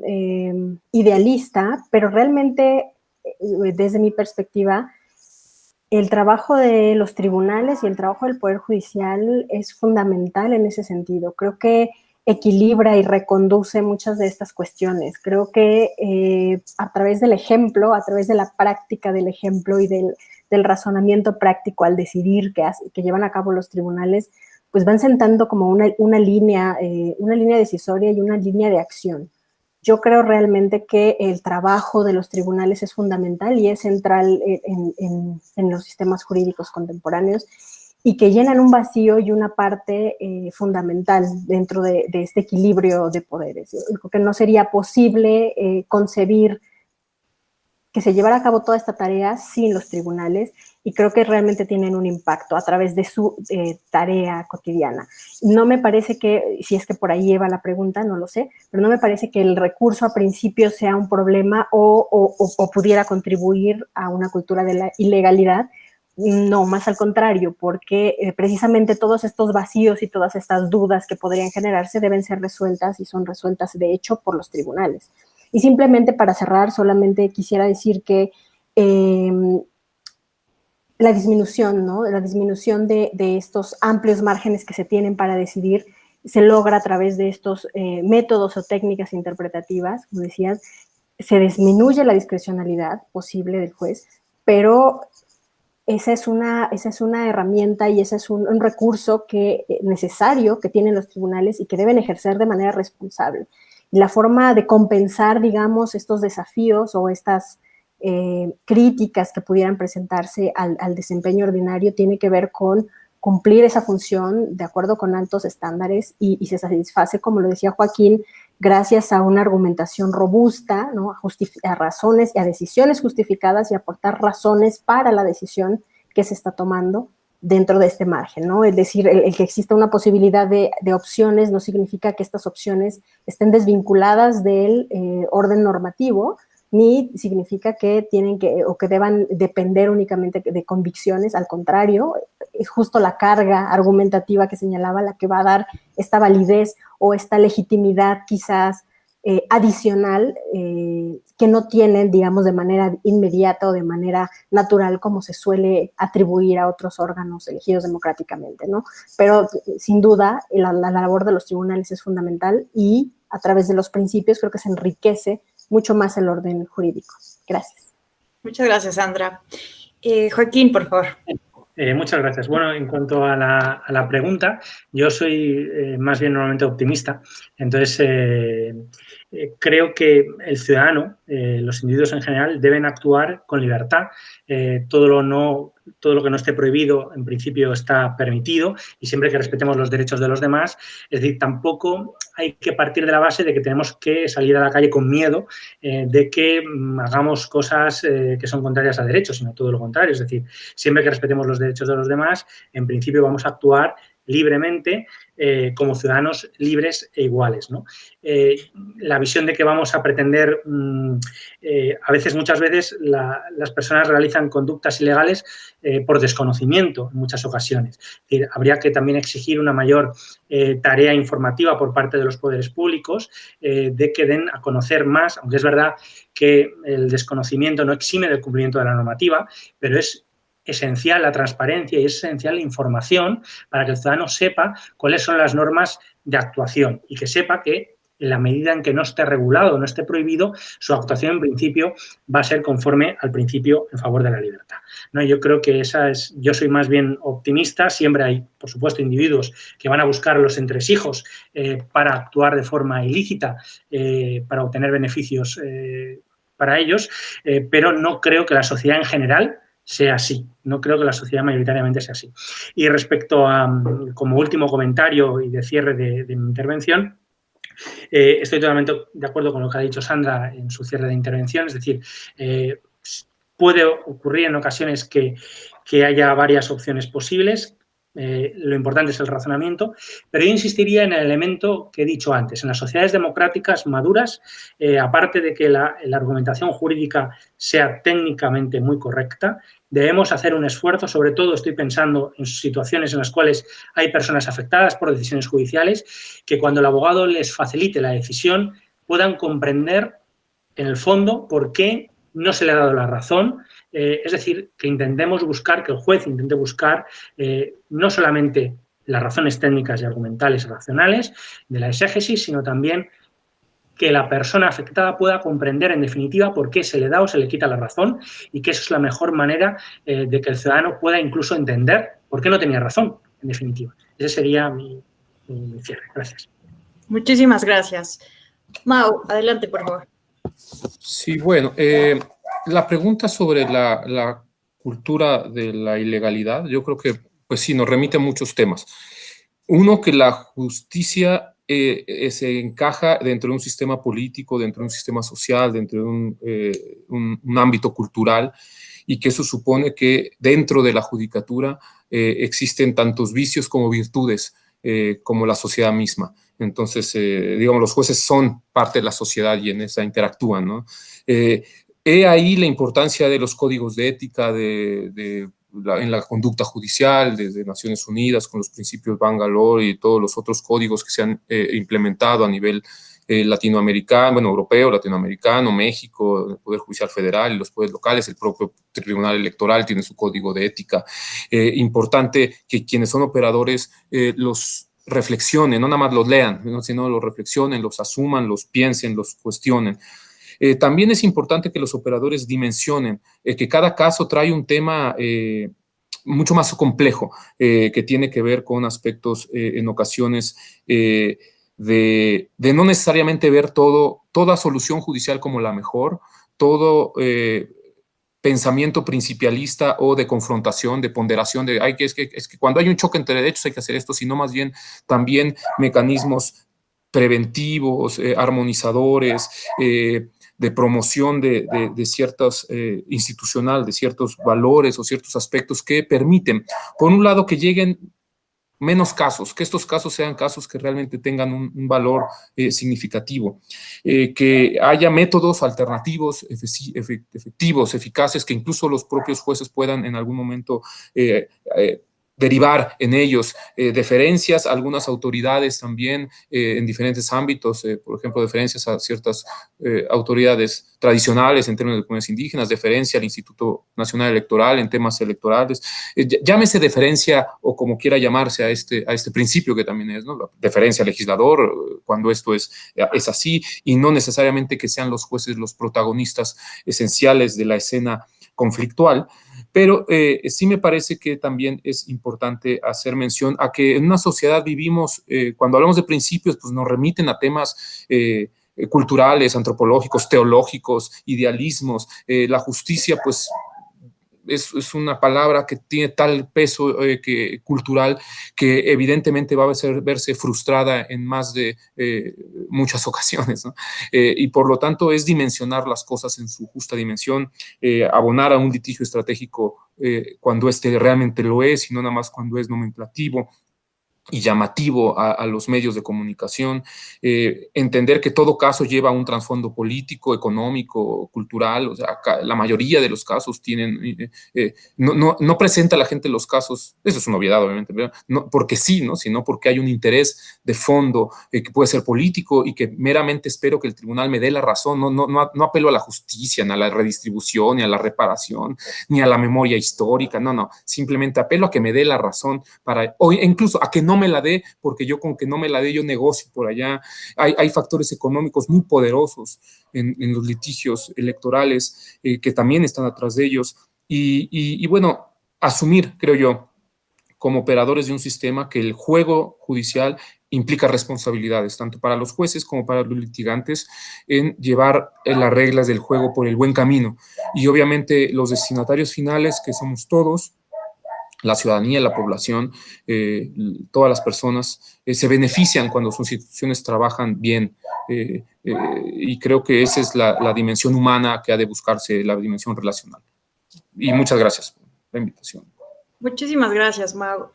idealista, pero realmente, desde mi perspectiva, el trabajo de los tribunales y el trabajo del Poder Judicial es fundamental en ese sentido. Creo que equilibra y reconduce muchas de estas cuestiones. Creo que a través del ejemplo, a través de la práctica del ejemplo y del razonamiento práctico al decidir que llevan a cabo los tribunales, pues van sentando como una línea decisoria y una línea de acción. Yo creo realmente que el trabajo de los tribunales es fundamental y es central en los sistemas jurídicos contemporáneos, y que llenan un vacío y una parte fundamental dentro de este equilibrio de poderes. Yo creo que no sería posible concebir que se llevara a cabo toda esta tarea sin los tribunales, y creo que realmente tienen un impacto a través de su tarea cotidiana. No me parece que, si es que por ahí lleva la pregunta, no lo sé, pero no me parece que el recurso a principio sea un problema o pudiera contribuir a una cultura de la ilegalidad. No, más al contrario, porque precisamente todos estos vacíos y todas estas dudas que podrían generarse deben ser resueltas, y son resueltas de hecho por los tribunales. Y simplemente para cerrar, solamente quisiera decir que la disminución, ¿no? La disminución de estos amplios márgenes que se tienen para decidir se logra a través de estos métodos o técnicas interpretativas, como decías. Se disminuye la discrecionalidad posible del juez, pero esa es una herramienta y ese es un recurso necesario que tienen los tribunales y que deben ejercer de manera responsable. Y la forma de compensar, digamos, estos desafíos o estas críticas que pudieran presentarse al desempeño ordinario tiene que ver con cumplir esa función de acuerdo con altos estándares, y se satisface, como lo decía Joaquín, gracias a una argumentación robusta, ¿no? A razones y a decisiones justificadas, y aportar razones para la decisión que se está tomando dentro de este margen, ¿no? Es decir, el que exista una posibilidad de opciones no significa que estas opciones estén desvinculadas del orden normativo, ni significa que tienen o que deban depender únicamente de convicciones. Al contrario, es justo la carga argumentativa que señalaba la que va a dar esta validez o esta legitimidad quizás adicional que no tienen, digamos, de manera inmediata o de manera natural como se suele atribuir a otros órganos elegidos democráticamente, ¿no? Pero sin duda la labor de los tribunales es fundamental, y a través de los principios creo que se enriquece mucho más el orden jurídico. Gracias. Muchas gracias, Sandra. Joaquín, por favor. Muchas gracias. Bueno, en cuanto a la pregunta, yo soy más bien normalmente optimista. Entonces, creo que el ciudadano, los individuos en general, deben actuar con libertad. Todo lo que no esté prohibido, en principio, está permitido, y siempre que respetemos los derechos de los demás. Es decir, tampoco hay que partir de la base de que tenemos que salir a la calle con miedo de que hagamos cosas que son contrarias a derechos, sino todo lo contrario. Es decir, siempre que respetemos los derechos de los demás, en principio vamos a actuar libremente como ciudadanos libres e iguales, ¿no? La visión de que vamos a pretender, muchas veces las personas realizan conductas ilegales por desconocimiento en muchas ocasiones. Es decir, habría que también exigir una mayor tarea informativa por parte de los poderes públicos, de que den a conocer más, aunque es verdad que el desconocimiento no exime del cumplimiento de la normativa, pero es esencial la transparencia y es esencial la información para que el ciudadano sepa cuáles son las normas de actuación, y que sepa que en la medida en que no esté regulado o no esté prohibido, su actuación en principio va a ser conforme al principio en favor de la libertad, ¿no? Yo creo que yo soy más bien optimista. Siempre hay, por supuesto, individuos que van a buscar los entresijos para actuar de forma ilícita, para obtener beneficios para ellos, pero no creo que la sociedad en general sea así. No creo que la sociedad mayoritariamente sea así. Y respecto a, como último comentario y de cierre de mi intervención, estoy totalmente de acuerdo con lo que ha dicho Sandra en su cierre de intervención. Es decir, puede ocurrir en ocasiones que haya varias opciones posibles. Lo importante es el razonamiento, pero yo insistiría en el elemento que he dicho antes. En las sociedades democráticas maduras, aparte de que la argumentación jurídica sea técnicamente muy correcta, debemos hacer un esfuerzo. Sobre todo estoy pensando en situaciones en las cuales hay personas afectadas por decisiones judiciales, que cuando el abogado les facilite la decisión puedan comprender en el fondo por qué no se le ha dado la razón. Es decir, que intentemos buscar, que el juez intente buscar no solamente las razones técnicas y argumentales y racionales de la exégesis, sino también que la persona afectada pueda comprender, en definitiva, por qué se le da o se le quita la razón, y que eso es la mejor manera de que el ciudadano pueda incluso entender por qué no tenía razón, en definitiva. Ese sería mi cierre. Gracias. Muchísimas gracias. Mau, adelante, por favor. Sí, bueno, la pregunta sobre la cultura de la ilegalidad, yo creo que, pues sí, nos remite a muchos temas. Uno, que la justicia se encaja dentro de un sistema político, dentro de un sistema social, dentro de un ámbito cultural, y que eso supone que dentro de la judicatura existen tantos vicios como virtudes, como la sociedad misma. Entonces, digamos, los jueces son parte de la sociedad y en esa interactúan, ¿no? He ahí la importancia de los códigos de ética en la conducta judicial, desde Naciones Unidas, con los principios Bangalore y todos los otros códigos que se han implementado a nivel latinoamericano, bueno, europeo, latinoamericano, México, el Poder Judicial Federal y los poderes locales, el propio Tribunal Electoral tiene su código de ética. Importante que quienes son operadores los reflexionen, no nada más los lean, ¿no? Sino los reflexionen, los asuman, los piensen, los cuestionen. También es importante que los operadores dimensionen que cada caso trae un tema mucho más complejo, que tiene que ver con aspectos en ocasiones de no necesariamente ver toda solución judicial como la mejor, todo pensamiento principialista o de confrontación, de ponderación, es que cuando hay un choque entre derechos hay que hacer esto, sino más bien también mecanismos preventivos, armonizadores, de promoción de ciertos institucional, de ciertos valores o ciertos aspectos que permiten, por un lado, que lleguen menos casos, que estos casos sean casos que realmente tengan un valor significativo, que haya métodos alternativos, efectivos, eficaces, que incluso los propios jueces puedan en algún momento derivar en ellos deferencias a algunas autoridades también en diferentes ámbitos, por ejemplo, deferencias a ciertas autoridades tradicionales en términos de comunidades indígenas, deferencia al Instituto Nacional Electoral en temas electorales, llámese deferencia o como quiera llamarse a este principio que también es, ¿no? La deferencia al legislador, cuando esto es así, y no necesariamente que sean los jueces los protagonistas esenciales de la escena conflictual. Pero sí me parece que también es importante hacer mención a que en una sociedad vivimos, cuando hablamos de principios, pues nos remiten a temas culturales, antropológicos, teológicos, idealismos. La justicia, pues, es una palabra que tiene tal peso cultural que evidentemente va a verse frustrada en más de muchas ocasiones, ¿no? Y por lo tanto es dimensionar las cosas en su justa dimensión, abonar a un litigio estratégico cuando realmente lo es y no nada más cuando es nomenclativo y llamativo a los medios de comunicación, entender que todo caso lleva un trasfondo político, económico, cultural, o sea, la mayoría de los casos tienen, no presenta a la gente los casos, eso es una obviedad obviamente, no, porque sí, ¿no? Sino porque hay un interés de fondo que puede ser político y que meramente espero que el tribunal me dé la razón, no apelo a la justicia, ni a la redistribución, ni a la reparación, ni a la memoria histórica, no, simplemente apelo a que me dé la razón o incluso a que no me la dé, porque yo con que no me la dé yo negocio por allá. Hay factores económicos muy poderosos en los litigios electorales que también están atrás de ellos y bueno, asumir, creo yo, como operadores de un sistema que el juego judicial implica responsabilidades, tanto para los jueces como para los litigantes, en llevar las reglas del juego por el buen camino. Y obviamente los destinatarios finales, que somos todos, la ciudadanía, la población, todas las personas se benefician cuando sus instituciones trabajan bien y creo que esa es la dimensión humana que ha de buscarse, la dimensión relacional. Y muchas gracias por la invitación. Muchísimas gracias, Mau.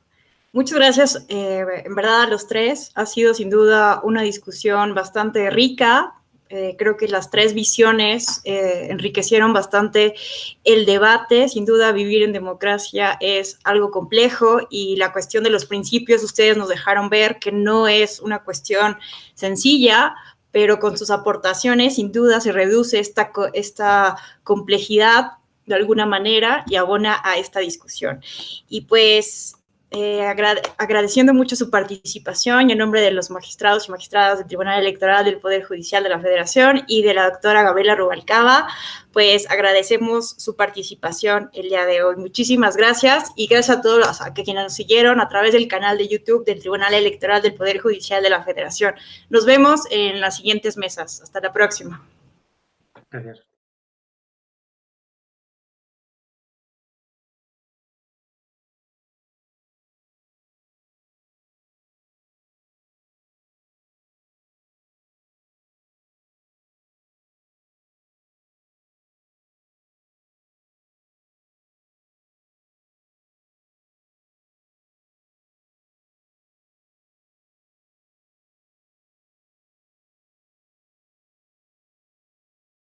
Muchas gracias, en verdad, a los tres. Ha sido sin duda una discusión bastante rica. Creo que las tres visiones enriquecieron bastante el debate. Sin duda, vivir en democracia es algo complejo y la cuestión de los principios, ustedes nos dejaron ver que no es una cuestión sencilla, pero con sus aportaciones, sin duda, se reduce esta complejidad de alguna manera y abona a esta discusión. Y pues agradeciendo mucho su participación y en nombre de los magistrados y magistradas del Tribunal Electoral del Poder Judicial de la Federación y de la doctora Gabriela Rubalcaba, pues agradecemos su participación el día de hoy. Muchísimas gracias y gracias a todos quienes nos siguieron a través del canal de YouTube del Tribunal Electoral del Poder Judicial de la Federación. Nos vemos en las siguientes mesas. Hasta la próxima. Gracias.